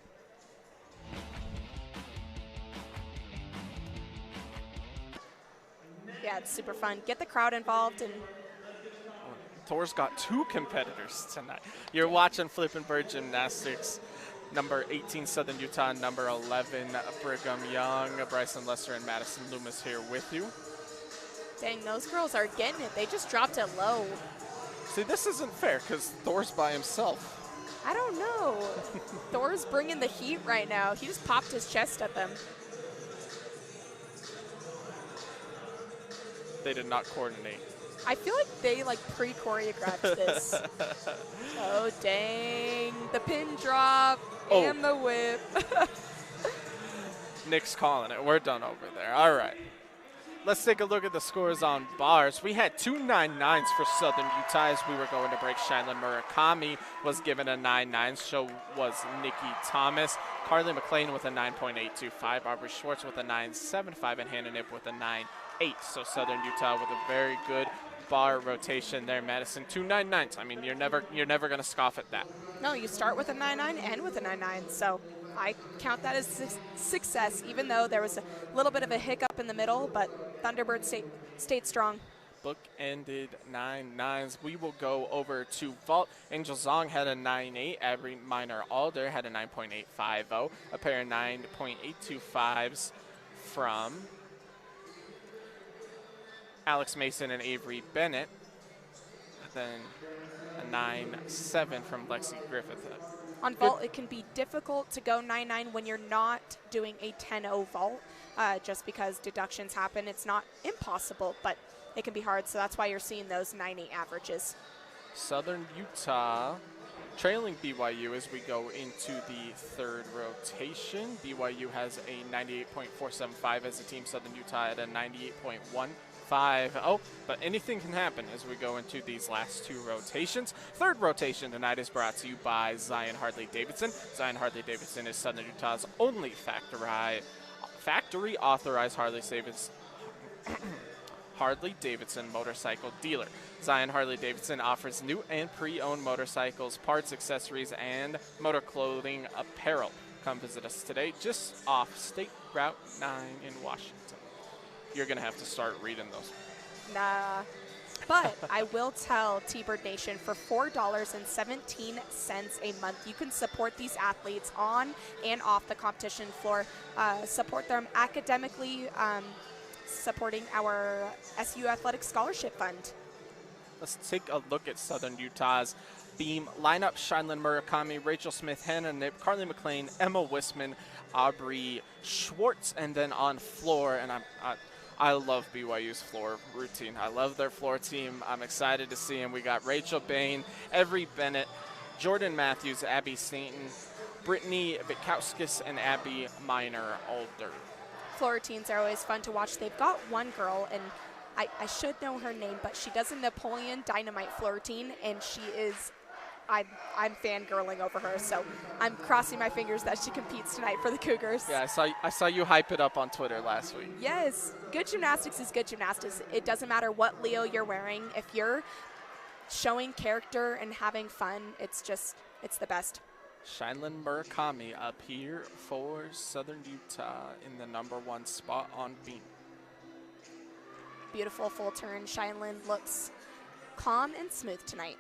Yeah, it's super fun. Get the crowd involved. And Thor's got 2 competitors tonight. You're watching Flippin' Bird Gymnastics. Number 18, Southern Utah. Number 11, Brigham Young. Bryson Lesser and Madison Loomis here with you. Dang, those girls are getting it. They just dropped it low. See, this isn't fair because Thor's by himself. I don't know. Thor's bringing the heat right now. He just popped his chest at them. They did not coordinate. I feel like they pre-choreographed this. Oh, dang. The pin drop and the whip. Nick's calling it. We're done over there. All right. Let's take a look at the scores on bars. We had 2 9.9s for Southern Utah as we were going to break. Shylin Murakami was given a 9.9. So was Nikki Thomas. Carly McLean with a 9.825. Aubrey Schwartz with a 9.75. And Hannah Nip with a 9.8. So Southern Utah with a very good bar rotation there. Madison, 2 9.9s. I mean, you're never going to scoff at that. No, you start with a 9.9 and with a 9.9. So I count that as success, even though there was a little bit of a hiccup in the middle, but Thunderbird stayed strong. Book-ended 9.9s. We will go over to vault. Angel Zong had a 9.8. Abby Miner-Alder had a 9.850. A pair of 9.825s from Alex Mason and Avery Bennett. Then a 9.7 from Lexi Griffith. On vault, it can be difficult to go 9.9 when you're not doing a 10.0 vault, just because deductions happen. It's not impossible, but it can be hard, so that's why you're seeing those 9.8 averages. Southern Utah trailing BYU as we go into the 3rd rotation. BYU has a 98.475 as a team. Southern Utah at a 98.150. But anything can happen as we go into these last 2 rotations. 3rd rotation tonight is brought to you by Zion Harley-Davidson. Zion Harley-Davidson is Southern Utah's only factory authorized Harley-Davidson motorcycle dealer. Zion Harley-Davidson offers new and pre-owned motorcycles, parts, accessories, and motor clothing apparel. Come visit us today just off State Route 9 in Washington. You're going to have to start reading those. Nah. But I will tell T-Bird Nation, for $4.17 a month, you can support these athletes on and off the competition floor. Support them academically, supporting our SU Athletic Scholarship Fund. Let's take a look at Southern Utah's beam lineup. Shineland Murakami, Rachel Smith, Hannah Nip, Carly McLean, Emma Wisman, Aubrey Schwartz, and then on floor, and I love BYU's floor routine. I love their floor team. I'm excited to see them. We got Rachel Bain, Every Bennett, Jordan Matthews, Abby Stainton, Brittany Vikauskis, and Abby Miner-Alder. Floor routines are always fun to watch. They've got one girl, and I should know her name, but she does a Napoleon Dynamite floor routine, and she is, I'm fangirling over her, so I'm crossing my fingers that she competes tonight for the Cougars. Yeah, I saw you hype it up on Twitter last week. Yes, good gymnastics is good gymnastics. It doesn't matter what Leo you're wearing. If you're showing character and having fun, it's the best. Shineland Murakami up here for Southern Utah in the #1 spot on beam. Beautiful full turn. Shineland looks calm and smooth tonight.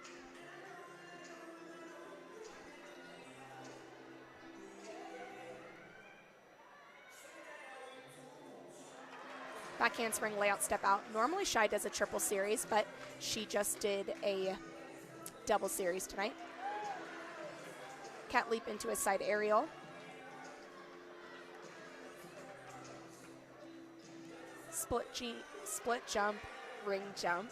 Back handspring layout step out. Normally Shy does a triple series, but she just did a double series tonight. Cat leap into a side aerial. Split jump, ring jump.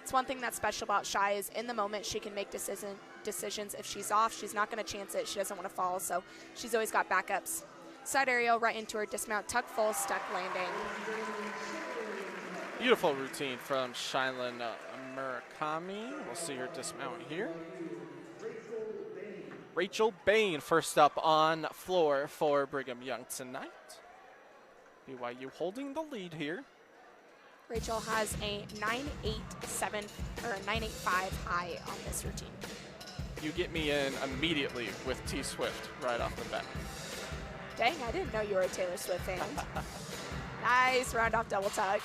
It's one thing that's special about Shy is in the moment she can make decisions. If she's off, she's not going to chance it. She doesn't want to fall, so she's always got backups. Side aerial right into her dismount, tuck full, stuck landing. Beautiful routine from Shineland Murakami. We'll see her dismount here. Rachel Bain first up on floor for Brigham Young tonight. BYU holding the lead here. Rachel has a 9.87 or a 9.85 high on this routine. You get me in immediately with T Swift right off the bat. Dang, I didn't know you were a Taylor Swift fan. Nice round off double tug.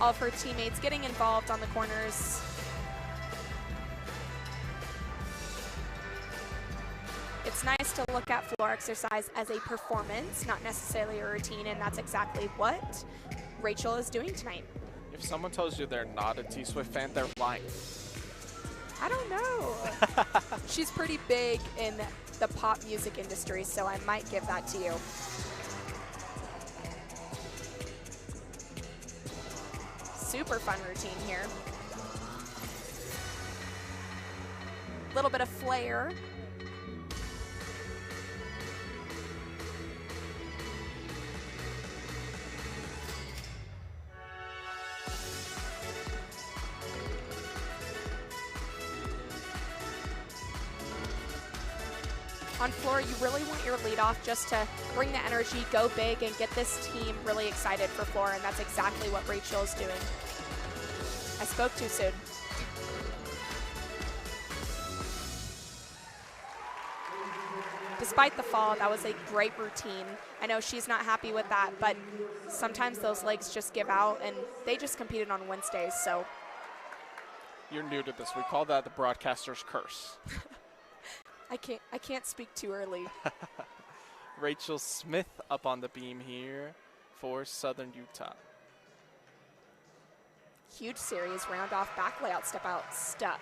All of her teammates getting involved on the corners. It's nice to look at floor exercise as a performance, not necessarily a routine, and that's exactly what Rachel is doing tonight. If someone tells you they're not a T Swift fan, they're lying. I don't know. She's pretty big in the pop music industry, so I might give that to you. Super fun routine here. Little bit of flair. On floor, you really want your lead off just to bring the energy, go big, and get this team really excited for floor, and that's exactly what Rachel is doing. I spoke too soon. Despite the fall, that was a great routine. I know she's not happy with that, but sometimes those legs just give out, and they just competed on Wednesdays, so. You're new to this. We call that the broadcaster's curse. I can't speak too early. Rachel Smith up on the beam here for Southern Utah. Huge series, round off, back layout, step out, stuck.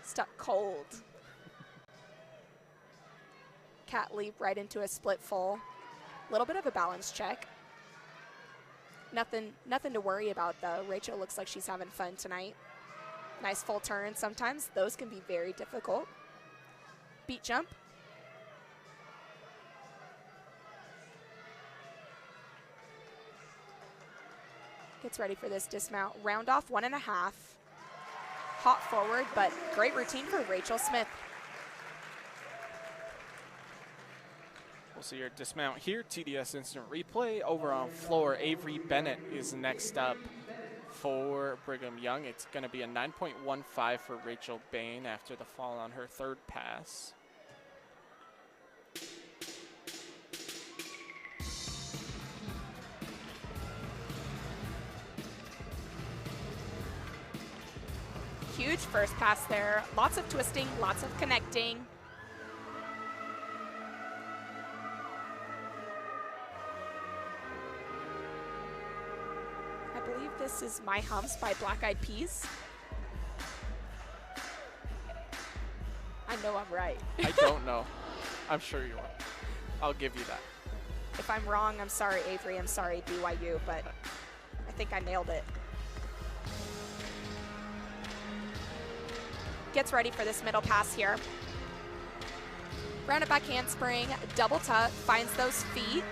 Stuck cold. Cat leap right into a split full. Little bit of a balance check. Nothing to worry about though. Rachel looks like she's having fun tonight. Nice full turn. Sometimes those can be very difficult. Beat jump. Gets ready for this dismount. Round off 1.5. Hot forward, but great routine for Rachel Smith. We'll So your dismount here, TDS instant replay. Over on floor, Avery Bennett is next up for Brigham Young. It's going to be a 9.15 for Rachel Bain after the fall on her third pass. Huge first pass there. Lots of twisting, lots of connecting. I believe this is My Humps by Black Eyed Peas. I know I'm right. I don't know. I'm sure you are. I'll give you that. If I'm wrong, I'm sorry, Avery. I'm sorry, BYU, but I think I nailed it. Gets ready for this middle pass here. Rounded back handspring, double tuck, finds those feet.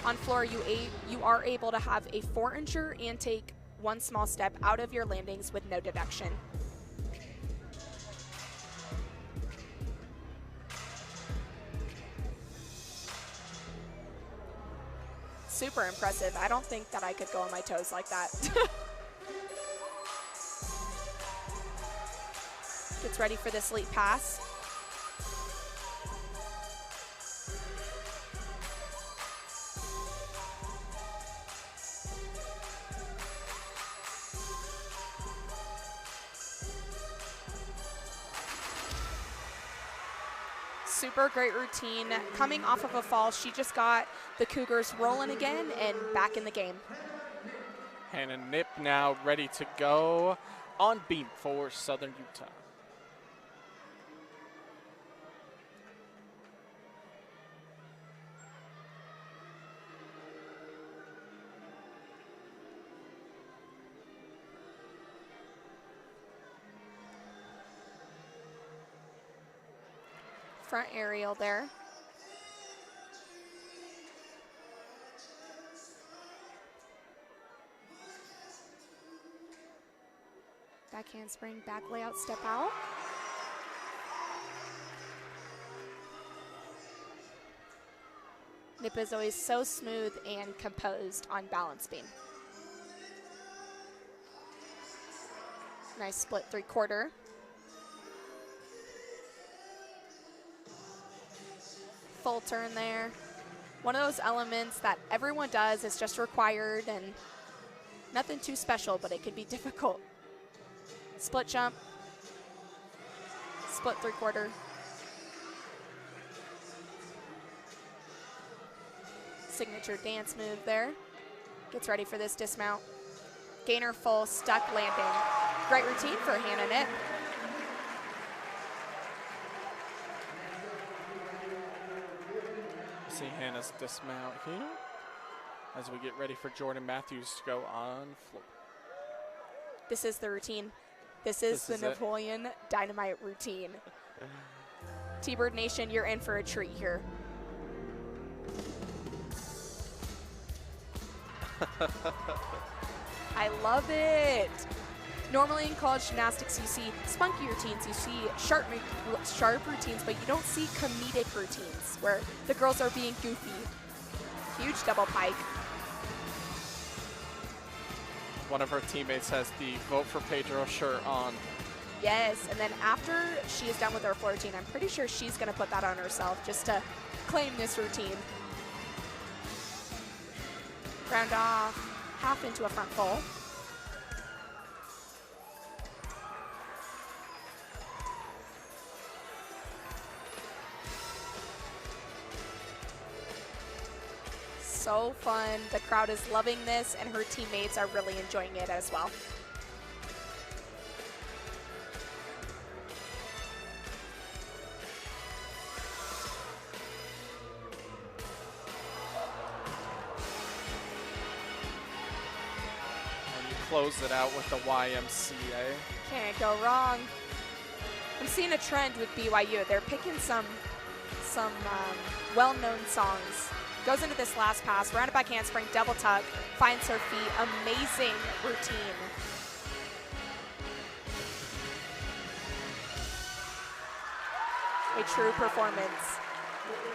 On floor, you are able to have a 4-incher and take one small step out of your landings with no deduction. Super impressive. I don't think that I could go on my toes like that. Gets ready for this leap pass. Super great routine. Coming off of a fall, she just got the Cougars rolling again and back in the game. Hannah Nip now ready to go on beam for Southern Utah. Front aerial there. Back handspring, back layout, step out. Nip is always so smooth and composed on balance beam. Nice split 3/4. Full turn there. One of those elements that everyone does, is just required and nothing too special, but it can be difficult. Split jump, split 3/4. Signature dance move there. Gets ready for this dismount. Gainer full, stuck landing. Great routine for Hannah Nip. See Hannah's dismount here as we get ready for Jordan Matthews to go on floor. This is the routine. This is the Napoleon Dynamite routine. T-Bird Nation, you're in for a treat here. I love it. Normally in college gymnastics, you see spunky routines, you see sharp routines, but you don't see comedic routines where the girls are being goofy. Huge double pike. One of her teammates has the Vote for Pedro shirt on. Yes, and then after she is done with her floor routine, I'm pretty sure she's going to put that on herself just to claim this routine. Round off, half into a front full. So fun. The crowd is loving this, and her teammates are really enjoying it as well. And you close it out with the YMCA. Can't go wrong. I'm seeing a trend with BYU. They're picking some well-known songs. Goes into this last pass, rounded back handspring, double tuck, finds her feet. Amazing routine. A true performance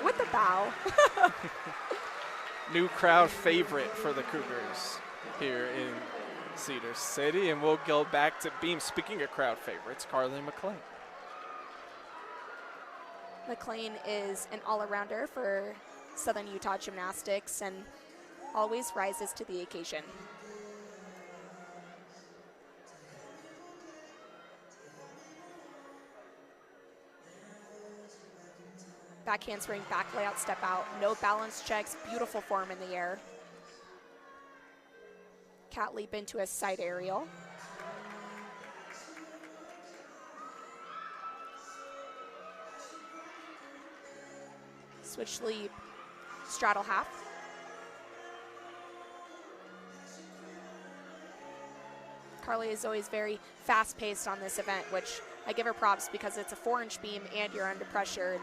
with the bow. New crowd favorite for the Cougars here in Cedar City. And we'll go back to Beam. Speaking of crowd favorites, Carly McLean. McLean is an all-arounder for Southern Utah Gymnastics and always rises to the occasion. Back handspring, back layout, step out, no balance checks, beautiful form in the air. Cat leap into a side aerial. Switch leap, straddle half. Carly is always very fast-paced on this event, which I give her props because it's a 4-inch beam and you're under pressure and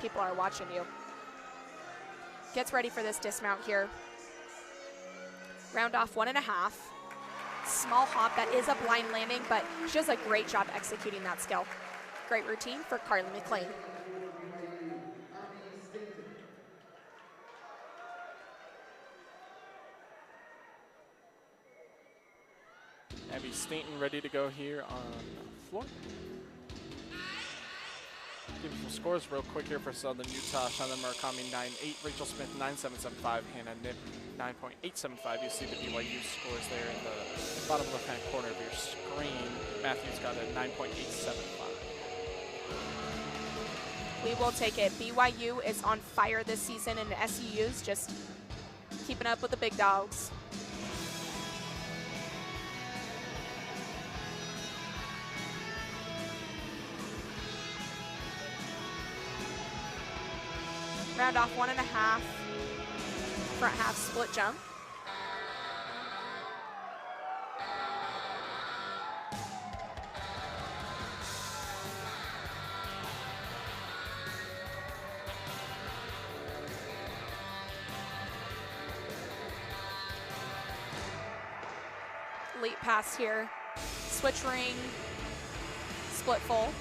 people are watching you. Gets ready for this dismount here. Round off 1.5. Small hop, that is a blind landing, but she does a great job executing that skill. Great routine for Carly McLean. Abby Stainton ready to go here on the floor. Give you some scores real quick here for Southern Utah. Shana Murakami 9.8, Rachel Smith 9.775, Hannah Nip 9.875. You see the BYU scores there in the bottom left-hand corner of your screen. Matthews got a 9.875. We will take it. BYU is on fire this season, and SUU's just keeping up with the big dogs. Round off 1.5, front half split jump. Leap pass here, switch ring, split full.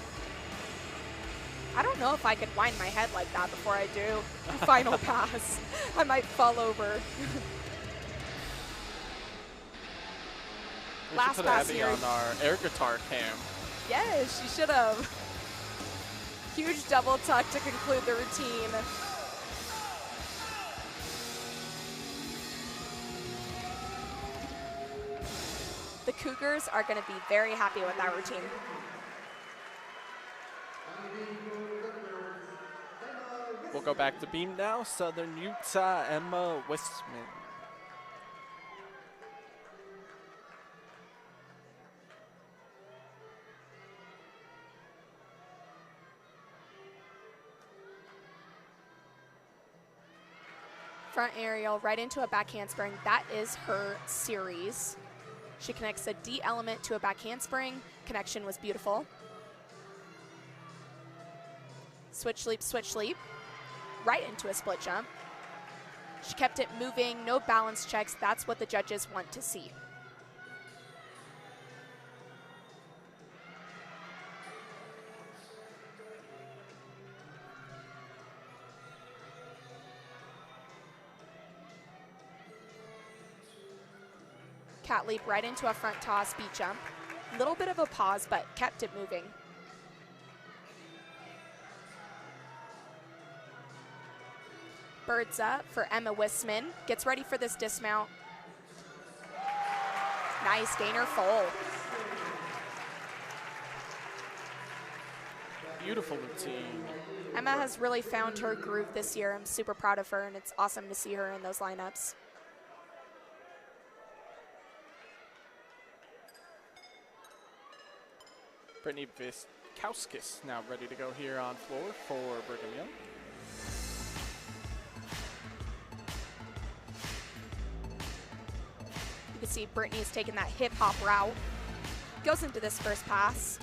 I don't know if I could wind my head like that before I do a final pass. I might fall over. We Last should put pass Abby here. on our air guitar cam. Yes, she should have. Huge double tuck to conclude the routine. The Cougars are going to be very happy with that routine. We'll go back to beam now. Southern Utah, Emma Westman. Front aerial right into a back handspring. That is her series. She connects a D element to a back handspring. Connection was beautiful. Switch leap, right into a split jump. She kept it moving, no balance checks. That's what the judges want to see. Cat leap right into a front toss beat jump. Little bit of a pause, but kept it moving. Birds up for Emma Wissman. Gets ready for this dismount. Nice gainer full. Beautiful routine. Emma has really found her groove this year. I'm super proud of her, and it's awesome to see her in those lineups. Brittany Viskauskis now ready to go here on floor for Brigham Young. You can see Brittany's taking that hip hop route. Goes into this first pass.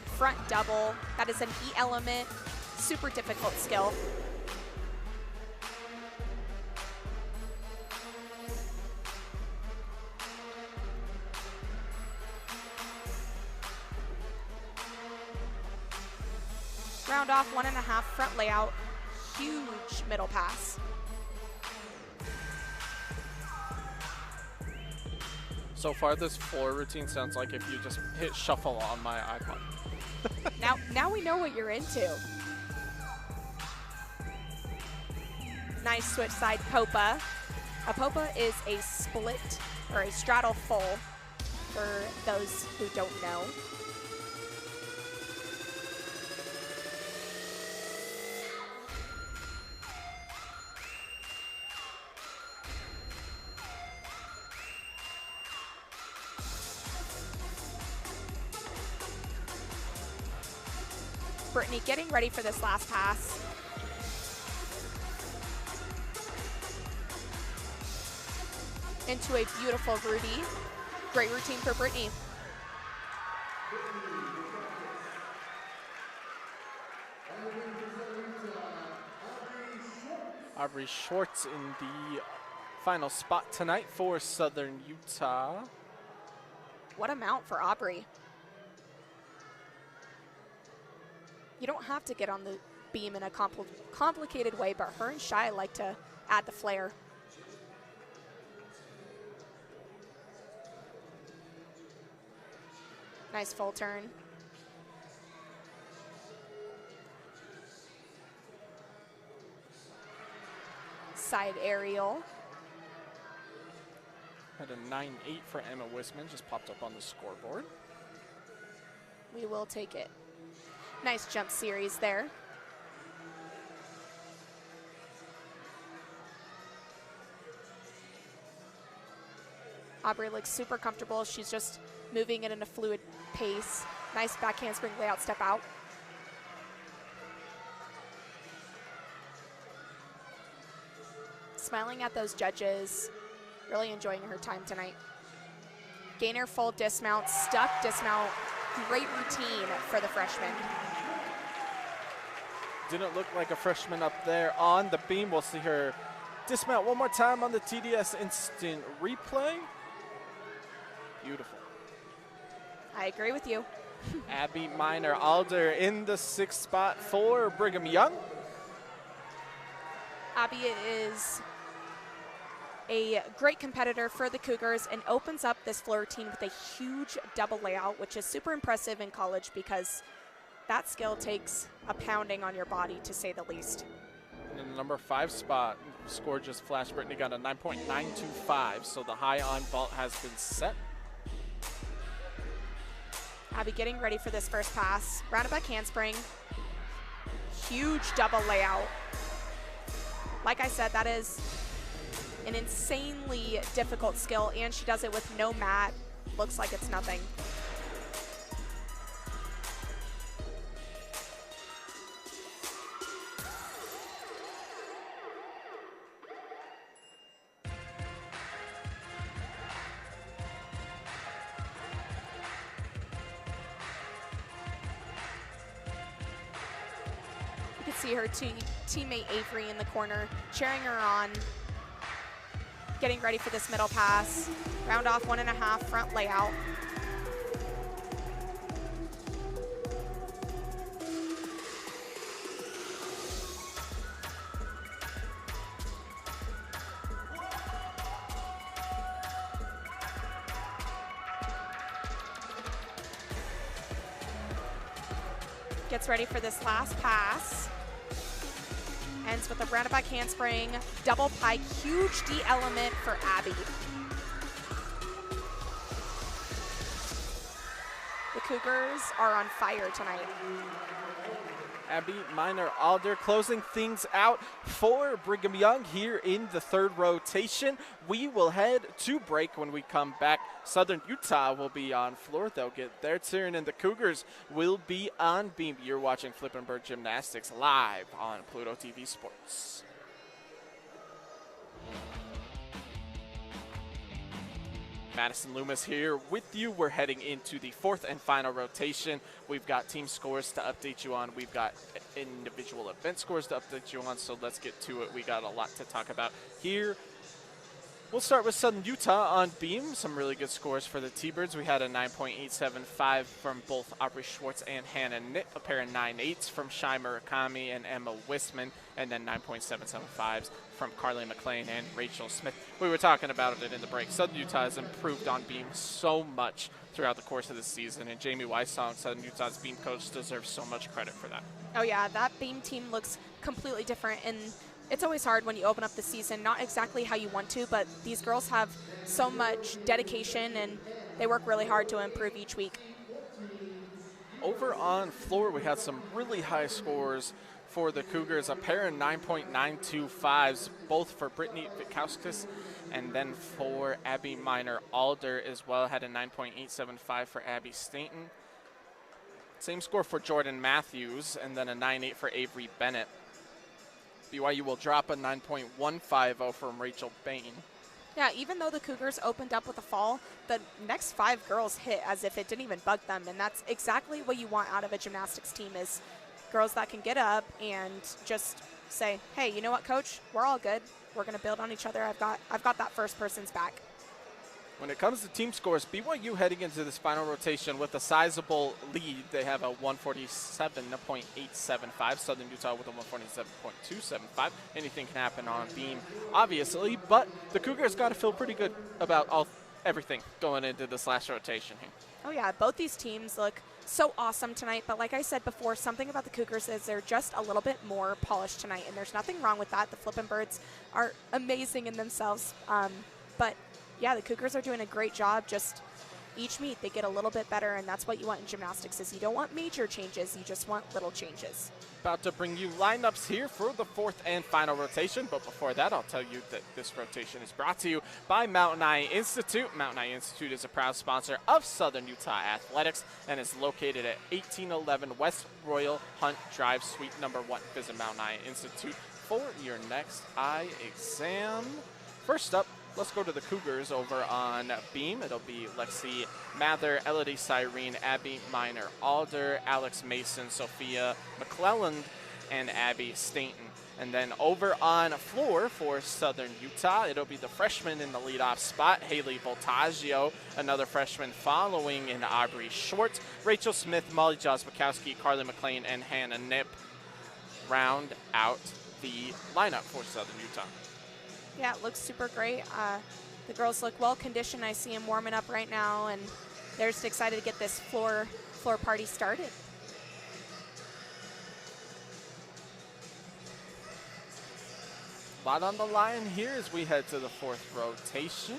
Front double, that is an E element, super difficult skill. Round off 1.5 front layout. Huge middle pass. So far, this floor routine sounds like if you just hit shuffle on my iPod. Now we know what you're into. Nice switch side popa. A popa is a split or a straddle full for those who don't know. Brittany getting ready for this last pass. Into a beautiful Rudy. Great routine for Brittany. Aubrey Schwartz in the final spot tonight for Southern Utah. What a mount for Aubrey. You don't have to get on the beam in a complicated way, but her and Shai like to add the flair. Nice full turn. Side aerial. Had a 9.8 for Emma Wisman, just popped up on the scoreboard. We will take it. Nice jump series there. Aubrey looks super comfortable. She's just moving it in a fluid pace. Nice back handspring layout step out. Smiling at those judges, really enjoying her time tonight. Gainer full dismount, stuck dismount. Great routine for the freshman. Didn't look like a freshman up there on the beam. We'll see her dismount one more time on the TDS instant replay. Beautiful. I agree with you. Abby Minor Alder in the 6th spot for Brigham Young. Abby is a great competitor for the Cougars and opens up this floor routine with a huge double layout, which is super impressive in college because that skill takes a pounding on your body, to say the least. And in the number 5 spot, score just flashed. Brittany got a 9.925, so the high on vault has been set. Abby getting ready for this first pass. Roundabout handspring. Huge double layout. Like I said, that is an insanely difficult skill, and she does it with no mat. Looks like it's nothing. You can see her teammate Avery in the corner, cheering her on. Getting ready for this middle pass. Round off 1.5 front layout. Gets ready for this last pass. Ends with a roundabout handspring, double pike, huge D element for Abby. The Cougars are on fire tonight. Abby Minor Alder closing things out for Brigham Young here in the 3rd rotation. We will head to break. When we come back, Southern Utah will be on floor. They'll get their turn, and the Cougars will be on beam. You're watching Flippenberg Gymnastics live on Pluto TV Sports. Madison Loomis here with you. We're heading into the 4th and final rotation. We've got team scores to update you on. We've got individual event scores to update you on, so let's get to it. We got a lot to talk about here. We'll start with Southern Utah on beam. Some really good scores for the T-Birds. We had a 9.875 from both Aubrey Schwartz and Hannah Nipp, a pair of 9.8s from Shai Murakami and Emma Wisman, and then 9.775s from Carly McLean and Rachel Smith. We were talking about it in the break. Southern Utah has improved on beam so much throughout the course of the season, and Jamie Weissong, Southern Utah's beam coach, deserves so much credit for that. Oh yeah, that beam team looks completely different, and it's always hard when you open up the season, not exactly how you want to, but these girls have so much dedication and they work really hard to improve each week. Over on floor, we had some really high scores for the Cougars, a pair of 9.925s, both for Brittany Vitkauskas and then for Abby Miner-Alder as well, had a 9.875 for Abby Stainton. Same score for Jordan Matthews, and then a 9.8 for Avery Bennett. BYU will drop a 9.150 from Rachel Bain. Yeah, even though the Cougars opened up with a fall, the next 5 girls hit as if it didn't even bug them, and that's exactly what you want out of a gymnastics team, is girls that can get up and just say, hey, you know what, coach, we're all good. We're going to build on each other. I've got that first person's back. When it comes to team scores, BYU heading into this final rotation with a sizable lead. They have a 147.875. Southern Utah with a 147.275. Anything can happen on beam, obviously, but the Cougars got to feel pretty good about everything going into this last rotation here. Oh yeah, both these teams look so awesome tonight, but like I said before, something about the Cougars is they're just a little bit more polished tonight, and there's nothing wrong with that. The Flippin' Birds are amazing in themselves, but yeah, the Cougars are doing a great job. Just each meet, they get a little bit better, and that's what you want in gymnastics, is you don't want major changes, you just want little changes. About to bring you lineups here for the 4th and final rotation, but before that, I'll tell you that this rotation is brought to you by Mountain Eye Institute. Mountain Eye Institute is a proud sponsor of Southern Utah Athletics and is located at 1811 West Royal Hunt Drive, Suite number 1. Visit Mountain Eye Institute for your next eye exam. First up, let's go to the Cougars over on beam. It'll be Lexi Mather, Elodie Cyrene, Abby Miner-Alder, Alex Mason, Sophia McClelland, and Abby Stainton. And then over on floor for Southern Utah, it'll be the freshman in the leadoff spot, Haley Voltaggio, another freshman following in Aubrey Schwartz, Rachel Smith, Molly Josbakowski, Carly McLean, and Hannah Nipp round out the lineup for Southern Utah. Yeah, it looks super great. The girls look well conditioned. I see them warming up right now, and they're just excited to get this floor party started. A lot on the line here as we head to the 4th rotation.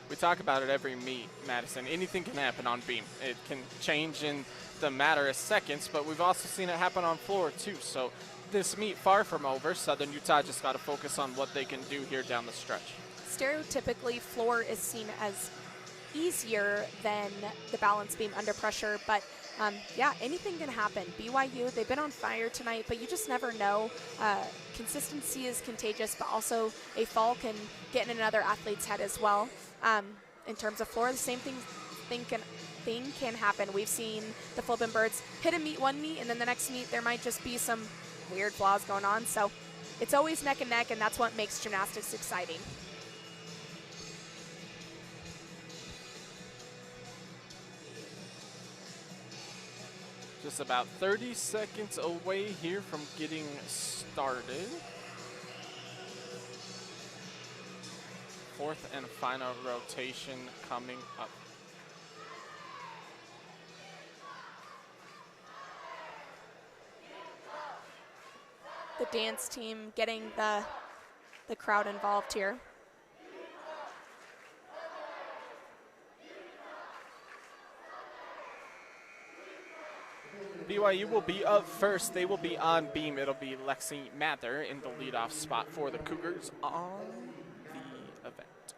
We talk about it every meet, Madison. Anything can happen on beam. It can change in the matter of seconds, but we've also seen it happen on floor too. So this meet far from over. Southern Utah just got to focus on what they can do here down the stretch. Stereotypically, floor is seen as easier than the balance beam under pressure, but yeah, anything can happen. BYU, they've been on fire tonight, but you just never know. Consistency is contagious, but also a fall can get in another athlete's head as well. In terms of floor, the same thing can happen. We've seen the Flippin' Birds hit a meet one meet, and then the next meet there might just be some weird flaws going on. So it's always neck and neck, and that's what makes gymnastics exciting. Just about 30 seconds away here from getting started. 4th and final rotation coming up. The dance team getting the crowd involved here. BYU will be up first. They will be on beam. It'll be Lexi Mather in the leadoff spot for the Cougars on the event.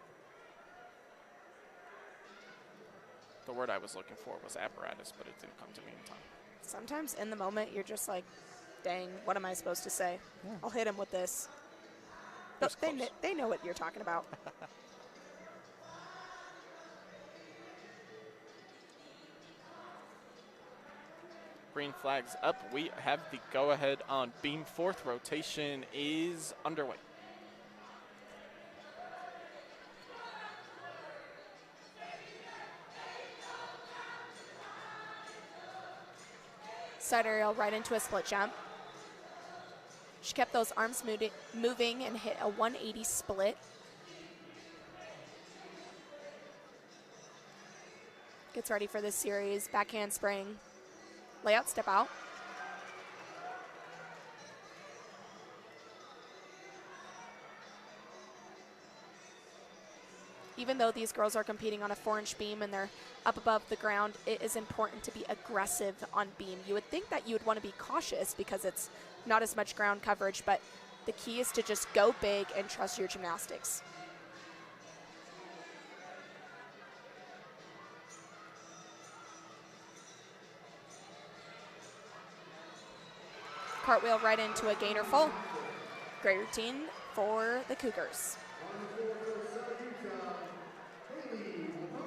The word I was looking for was apparatus, but it didn't come to me in time. Sometimes in the moment, you're just like, dang, what am I supposed to say? Yeah. I'll hit him with this. They know what you're talking about. Green flags up. We have the go-ahead on beam. 4th rotation is underway. Side aerial right into a split jump. She kept those arms moving and hit a 180 split. Gets ready for this series. Backhand spring. Layout, step out. Even though these girls are competing on a 4-inch beam and they're up above the ground, it is important to be aggressive on beam. You would think that you would want to be cautious because it's not as much ground coverage, but the key is to just go big and trust your gymnastics. Cartwheel right into a gainer full. Great routine for the Cougars.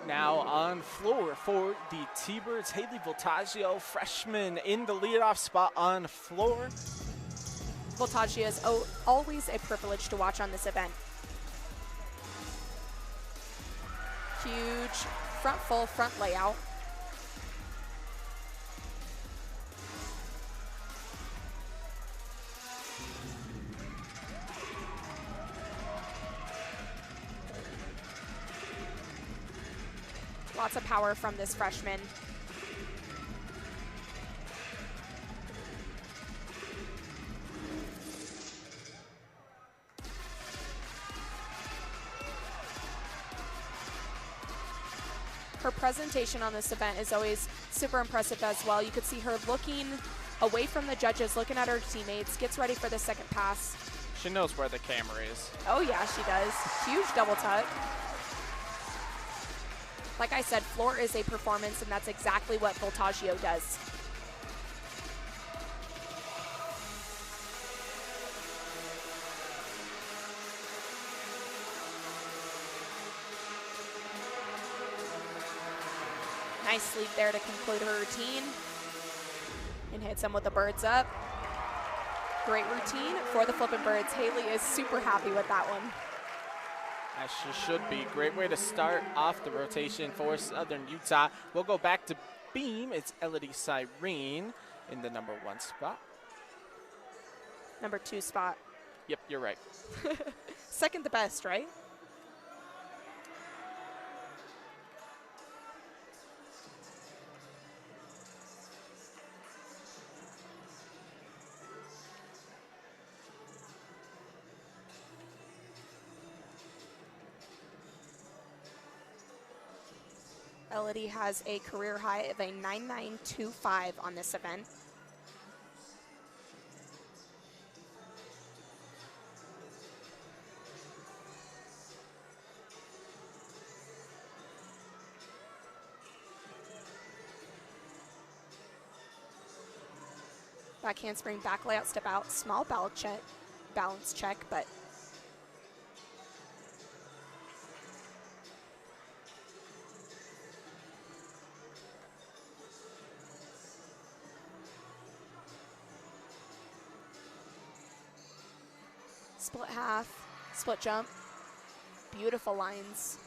Now on floor for the T-Birds, Haley Voltaggio, freshman in the leadoff spot on floor. Voltaggio is always a privilege to watch on this event. Huge front full, front layout. Lots of power from this freshman. Her presentation on this event is always super impressive as well. You could see her looking away from the judges, looking at her teammates, gets ready for the second pass. She knows where the camera is. Oh yeah, she does. Huge double tuck. Like I said, floor is a performance, and that's exactly what Voltaggio does. Nice leap there to conclude her routine. And hits them with the birds up. Great routine for the flipping birds. Haley is super happy with that one. As she should be. Great way to start off the rotation for Southern Utah. We'll go back to beam. It's Elodie Cyrene in the number 1 spot. Number 2 spot. Yep, you're right. Second the best, right? Elodie has a career high of a 9.925 on this event. Back handspring, back layout, step out, small balance check, but split half, split jump, beautiful lines.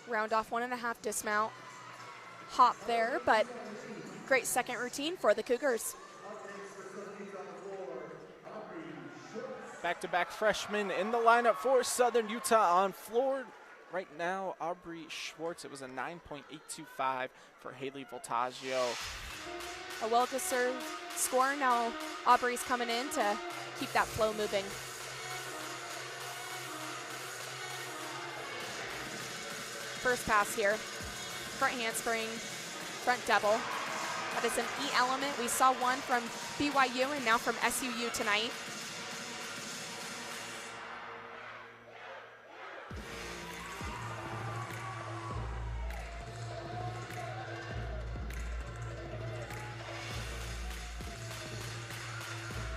Round off 1.5 dismount, hop there, but great second routine for the Cougars. Back-to-back freshmen in the lineup for Southern Utah on floor. Right now, Aubrey Schwartz, it was a 9.825 for Haley Voltaggio. A well-deserved score. Now Aubrey's coming in to keep that flow moving. First pass here. Front handspring, front double. That is an E element. We saw one from BYU and now from SUU tonight.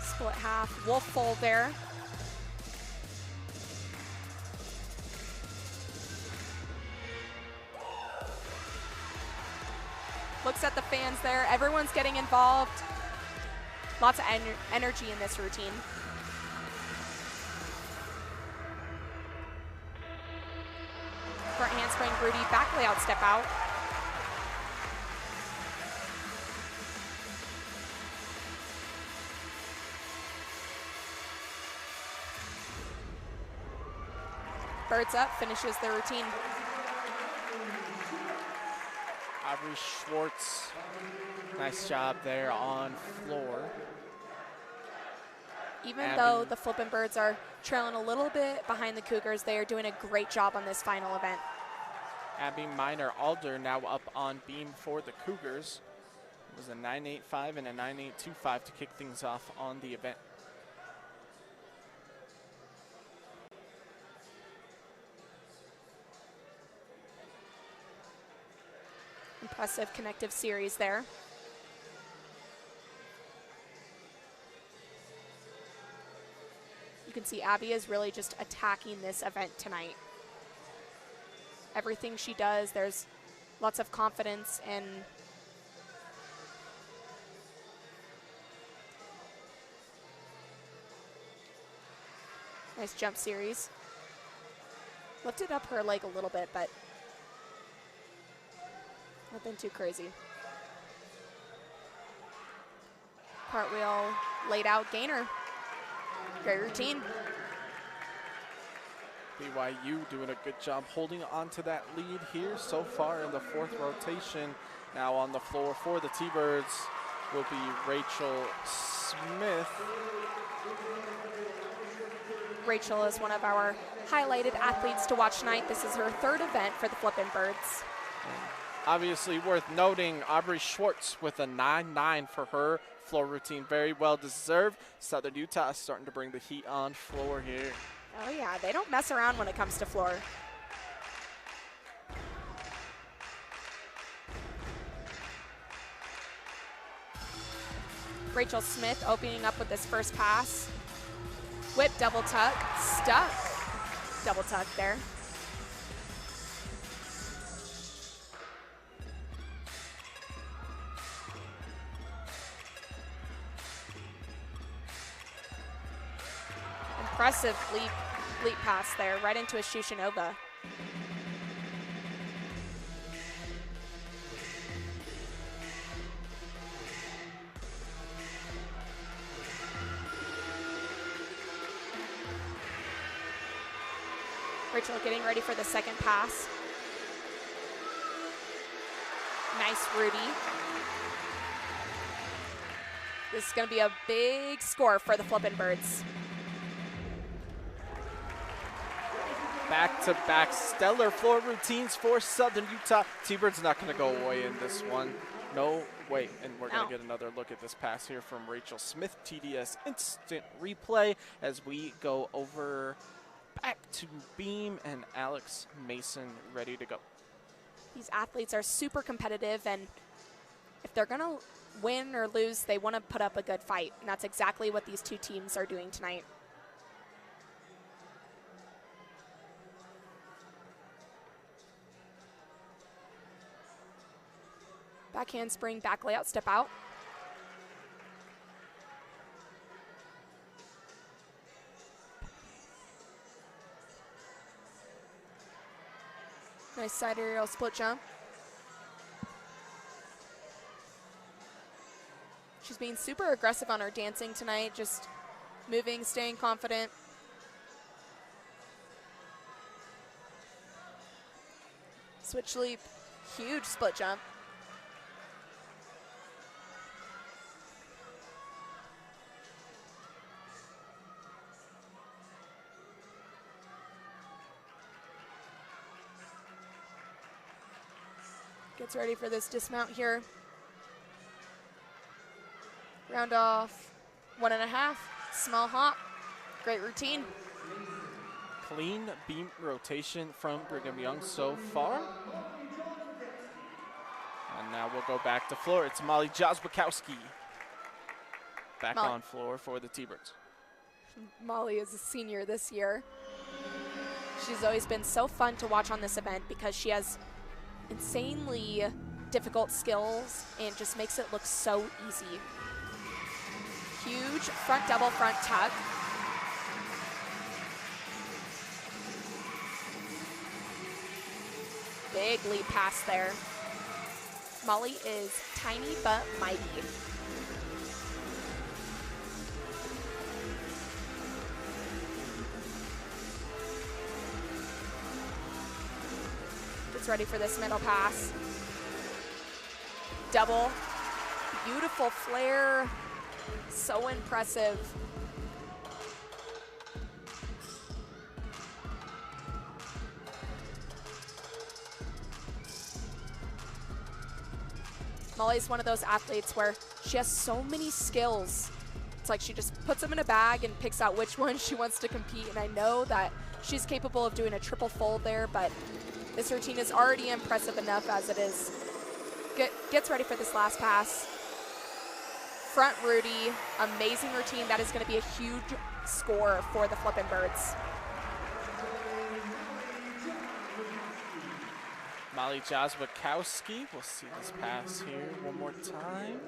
Split half, wolf fold there. looks at the fans there. Everyone's getting involved. Lots of energy in this routine. Front handspring, Rudy, back layout, step out. Birds up, finishes the routine. Aubrey Schwartz, nice job there on floor. Even though the flippin' birds are trailing a little bit behind the Cougars, they are doing a great job on this final event. Abby Miner-Alder now up on beam for the Cougars. It was a 9.85 and a 9.825 to kick things off on the event. Impressive connective series there. You can see Abby is really just attacking this event tonight. Everything she does, there's lots of confidence and nice jump series. Lifted up her leg a little bit, but nothing too crazy. Cartwheel, laid out gainer. Great routine. BYU doing a good job holding on to that lead here so far in the fourth rotation. Now on the floor for the T-Birds will be Rachel Smith. Rachel is one of our highlighted athletes to watch tonight. This is her third event for the Flippin' Birds. Obviously worth noting, Aubrey Schwartz with a 9.9 for her floor routine. Very well deserved. Southern Utah is starting to bring the heat on floor here. Oh yeah, they don't mess around when it comes to floor. Rachel Smith opening up with this first pass. Whip, double tuck, stuck. Double tuck there. Impressive leap pass there, right into a Shushinova. Rachel getting ready for the second pass. Nice Rudy. This is going to be a big score for the Flippin' Birds. Back-to-back stellar floor routines for Southern Utah. T-Birds not going to go away in this one. No way. And we're going to get another look at this pass here from Rachel Smith. TDS instant replay as we go over back to beam and Alex Mason ready to go. These athletes are super competitive, and if they're going to win or lose, they want to put up a good fight. And that's exactly what these two teams are doing tonight. Back handspring, back layout, step out. Nice side aerial split jump. She's being super aggressive on her dancing tonight, just moving, staying confident. Switch leap, huge split jump. Gets ready for this dismount here. Round off, 1.5, small hop, great routine. Clean beam rotation from Brigham Young so far. And now we'll go back to floor. It's Molly Jozbakowski back on floor for the T-Birds. Molly is a senior this year. She's always been so fun to watch on this event because she has insanely difficult skills and just makes it look so easy. Huge front double front tuck. Big lead pass there. Molly is tiny but mighty. Gets ready for this middle pass. Double. Beautiful flare. So impressive. Molly's one of those athletes where she has so many skills. It's like she just puts them in a bag and picks out which one she wants to compete. And I know that she's capable of doing a triple fold there, but this routine is already impressive enough as it is. Gets ready for this last pass. Front Rudy, amazing routine. That is going to be a huge score for the Flippin' Birds. Molly Jazwakowski, we'll see this pass here one more time.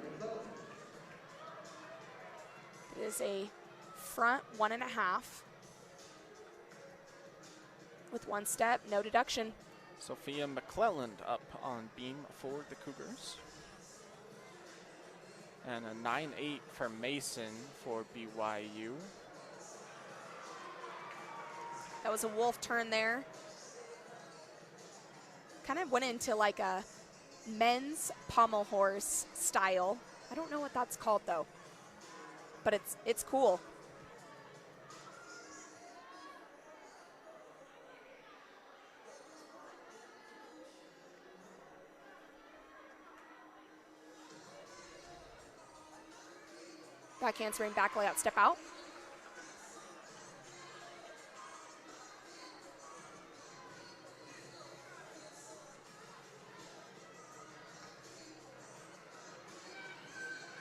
It is a front 1.5 with one step, no deduction. Sophia McClelland up on beam for the Cougars. And a 9.8 for Mason for BYU. That was a wolf turn there. Kind of went into like a men's pommel horse style. I don't know what that's called though, but it's cool. Back handspring, back layout, step out.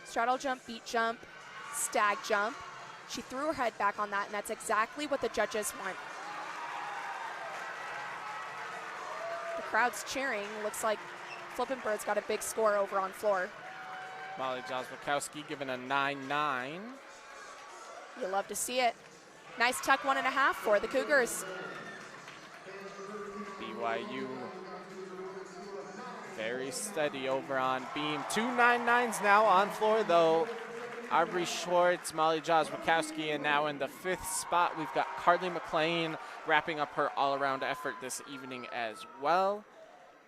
Straddle jump, beat jump, stag jump. She threw her head back on that, and that's exactly what the judges want. The crowd's cheering. Looks like Flippin' Birds got a big score over on floor. Molly Jazwakowski given a 9.9. You love to see it. Nice tuck 1.5 for the Cougars. BYU very steady over on beam. 2.99s now on floor though. Aubrey Schwartz, Molly Jazwakowski, and now in the 5th spot we've got Carly McLean wrapping up her all-around effort this evening as well.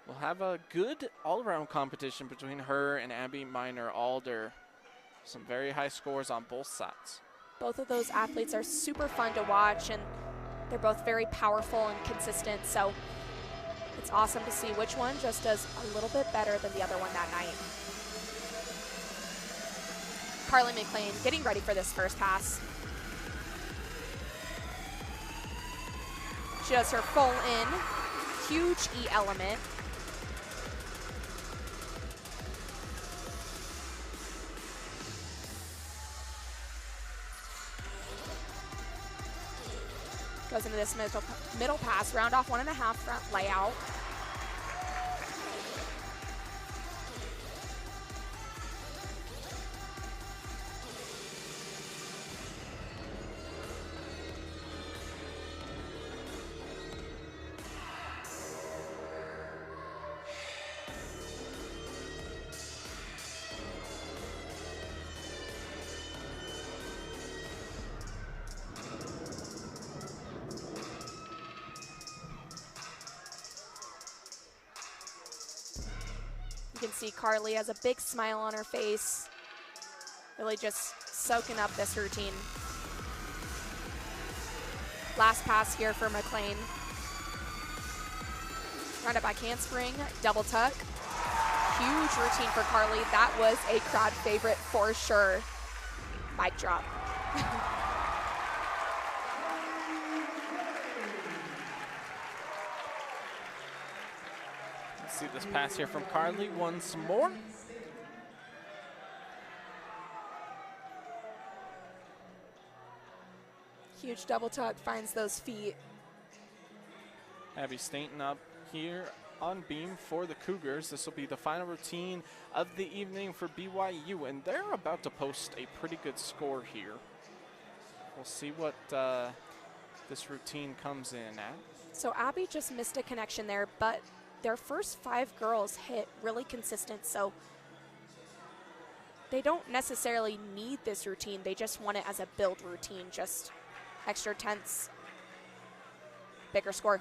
We'll have a good all-around competition between her and Abby Miner-Alder. Some very high scores on both sides. Both of those athletes are super fun to watch, and they're both very powerful and consistent, so it's awesome to see which one just does a little bit better than the other one that night. Carly McLean getting ready for this first pass. She does her full in, huge E element. Goes into this middle pass, round off 1.5 front layout. You can see Carly has a big smile on her face, really just soaking up this routine. Last pass here for McLean. Round up back handspring, double tuck. Huge routine for Carly. That was a crowd favorite for sure. Mic drop. See this pass here from Carly once more. Huge double tuck, finds those feet. Abby Stainton up here on beam for the Cougars. This will be the final routine of the evening for BYU, and they're about to post a pretty good score here. We'll see what this routine comes in at. So Abby just missed a connection there, but their first 5 girls hit really consistent, so they don't necessarily need this routine. They just want it as a build routine, just extra tenths, bigger score.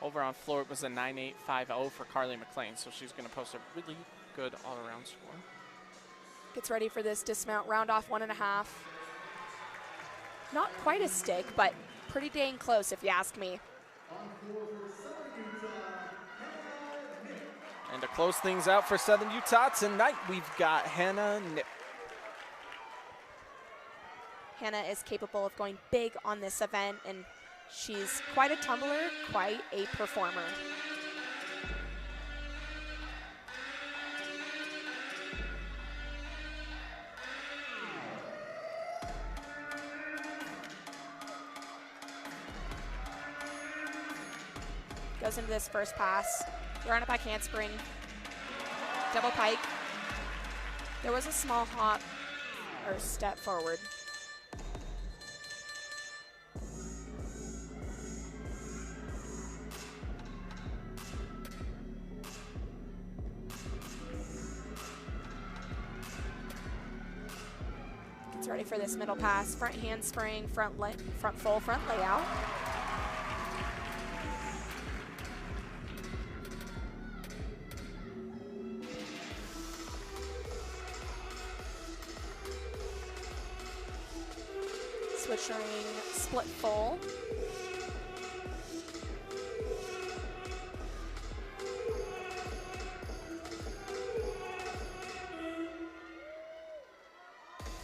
Over on floor, it was a 9.850 for Carly McLean, so she's going to post a really good all-around score. Gets ready for this dismount, round off 1.5. Not quite a stick, but pretty dang close if you ask me. And to close things out for Southern Utah tonight, we've got Hannah Nip. Hannah is capable of going big on this event, and she's quite a tumbler, quite a performer. Goes into this first pass, run it back handspring, double pike. There was a small hop or step forward. Gets ready for this middle pass, front handspring, front full, front layout. Switching split full.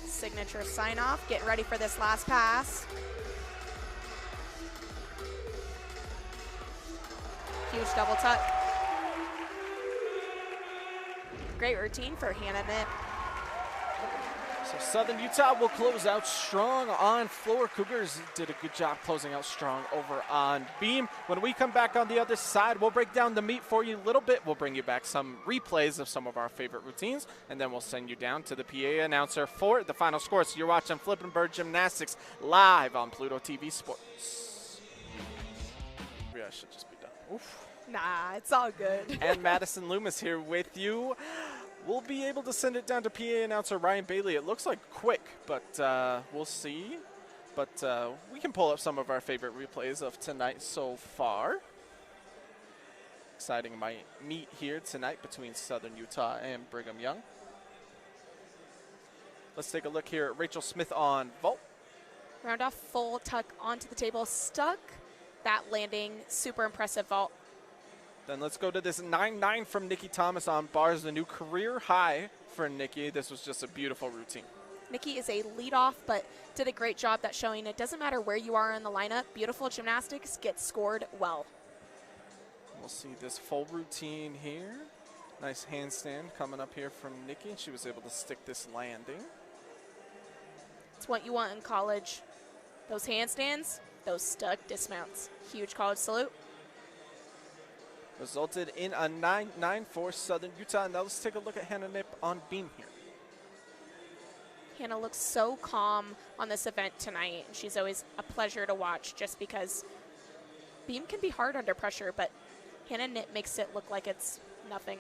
Signature sign off. Get ready for this last pass. Huge double tuck. Great routine for Hannah Nip. So Southern Utah will close out strong on floor. Cougars did a good job closing out strong over on beam. When we come back on the other side, we'll break down the meet for you a little bit. We'll bring you back some replays of some of our favorite routines, and then we'll send you down to the PA announcer for the final score. So you're watching Flippin' Bird Gymnastics live on Pluto TV Sports. Yeah, I should just be done. Oof. Nah, it's all good. And Madison Loomis here with you. We'll be able to send it down to PA announcer Ryan Bailey. It looks like quick, but we'll see. But we can pull up some of our favorite replays of tonight so far. Exciting meet here tonight between Southern Utah and Brigham Young. Let's take a look here at Rachel Smith on vault. Round off full tuck onto the table, stuck that landing, super impressive vault. Then let's go to this 9.9 from Nikki Thomas on bars, the new career high for Nikki. This was just a beautiful routine. Nikki is a leadoff, but did a great job that showing it doesn't matter where you are in the lineup. Beautiful gymnastics gets scored well. We'll see this full routine here. Nice handstand coming up here from Nikki. She was able to stick this landing. It's what you want in college. Those handstands, those stuck dismounts. Huge college salute. Resulted in a 9.9 for Southern Utah. Now let's take a look at Hannah Nip on beam here. Hannah looks so calm on this event tonight, and she's always a pleasure to watch just because beam can be hard under pressure, but Hannah Nip makes it look like it's nothing.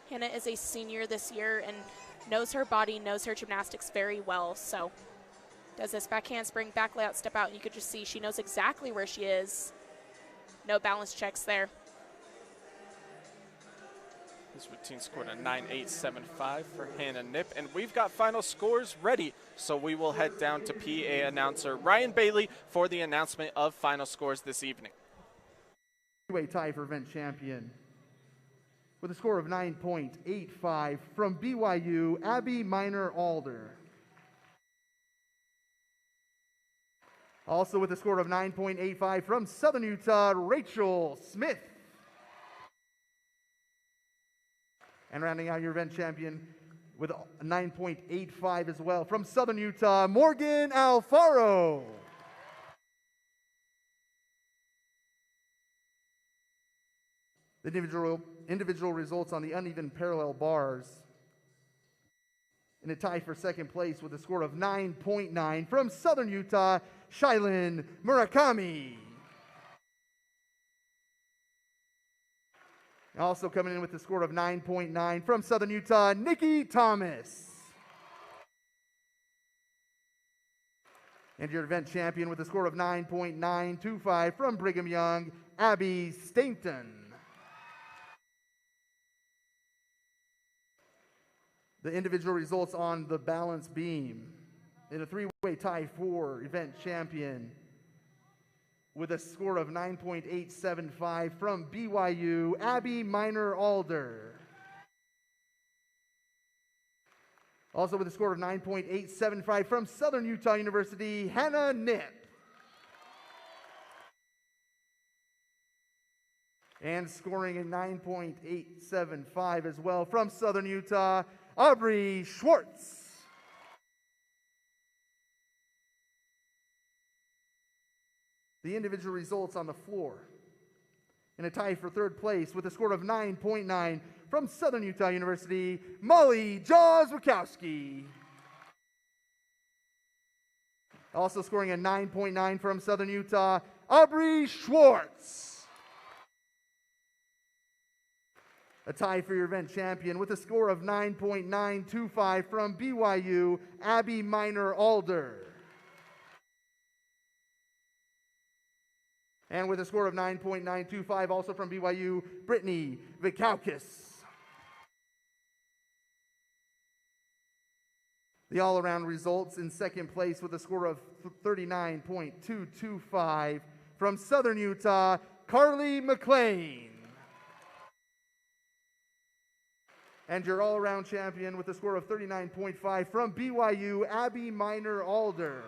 Hannah is a senior this year and knows her body, knows her gymnastics very well, so does this back handspring, back layout, step out, and you could just see she knows exactly where she is. No balance checks there. This routine scored a 9.875 for Hannah Nip, and we've got final scores ready. So we will head down to PA announcer Ryan Bailey for the announcement of final scores this evening. Three-way tie for event champion. With a score of 9.85 from BYU, Abby Minor Alder. Also with a score of 9.85 from Southern Utah, Rachel Smith. And rounding out your event champion with a 9.85 as well from Southern Utah, Morgan Alfaro. The individual results on the uneven parallel bars. In a tie for second place with a score of 9.9 from Southern Utah, Shylin Murakami. Also coming in with a score of 9.9 from Southern Utah, Nikki Thomas. And your event champion with a score of 9.925 from Brigham Young, Abby Stainton. The individual results on the balance beam in a three-way tie for event champion with a score of 9.875 from BYU, Abby Miner-Alder. Also with a score of 9.875 from Southern Utah University, Hannah Nip. And scoring a 9.875 as well from Southern Utah, Aubrey Schwartz. The individual results on the floor. In a tie for third place with a score of 9.9 from Southern Utah University, Molly Jaws Wachowski. Also scoring a 9.9 from Southern Utah, Aubrey Schwartz. A tie for your event champion with a score of 9.925 from BYU, Abby Miner-Alder. And with a score of 9.925 also from BYU, Brittany Vikaukis. The all-around results in second place with a score of 39.225 from Southern Utah, Carly McLean. And your all-around champion with a score of 39.5 from BYU, Abby Miner-Alder.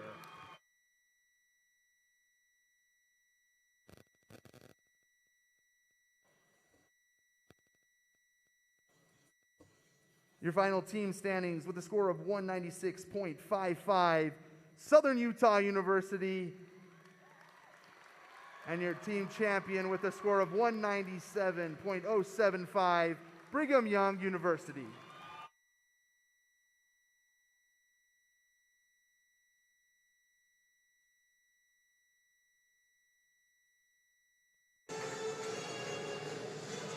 Your final team standings with a score of 196.55, Southern Utah University. And your team champion with a score of 197.075, Brigham Young University.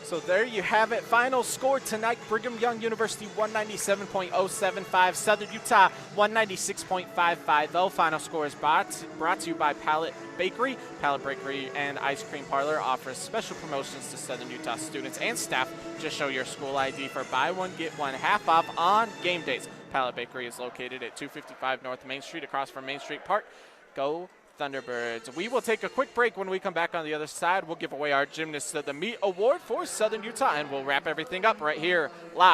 So there you have it. Final score tonight, Brigham Young University 197.075, Southern Utah 196.550. Final score is brought to you by Pallet Bakery. Pallet Bakery and Ice Cream Parlor offers special promotions to Southern Utah students and staff. Just show your school ID for buy one, get one half off on game days. Pallet Bakery is located at 255 North Main Street across from Main Street Park. Go Thunderbirds. We will take a quick break. When we come back on the other side, we'll give away our Gymnast of the Meet award for Southern Utah, and we'll wrap everything up right here live.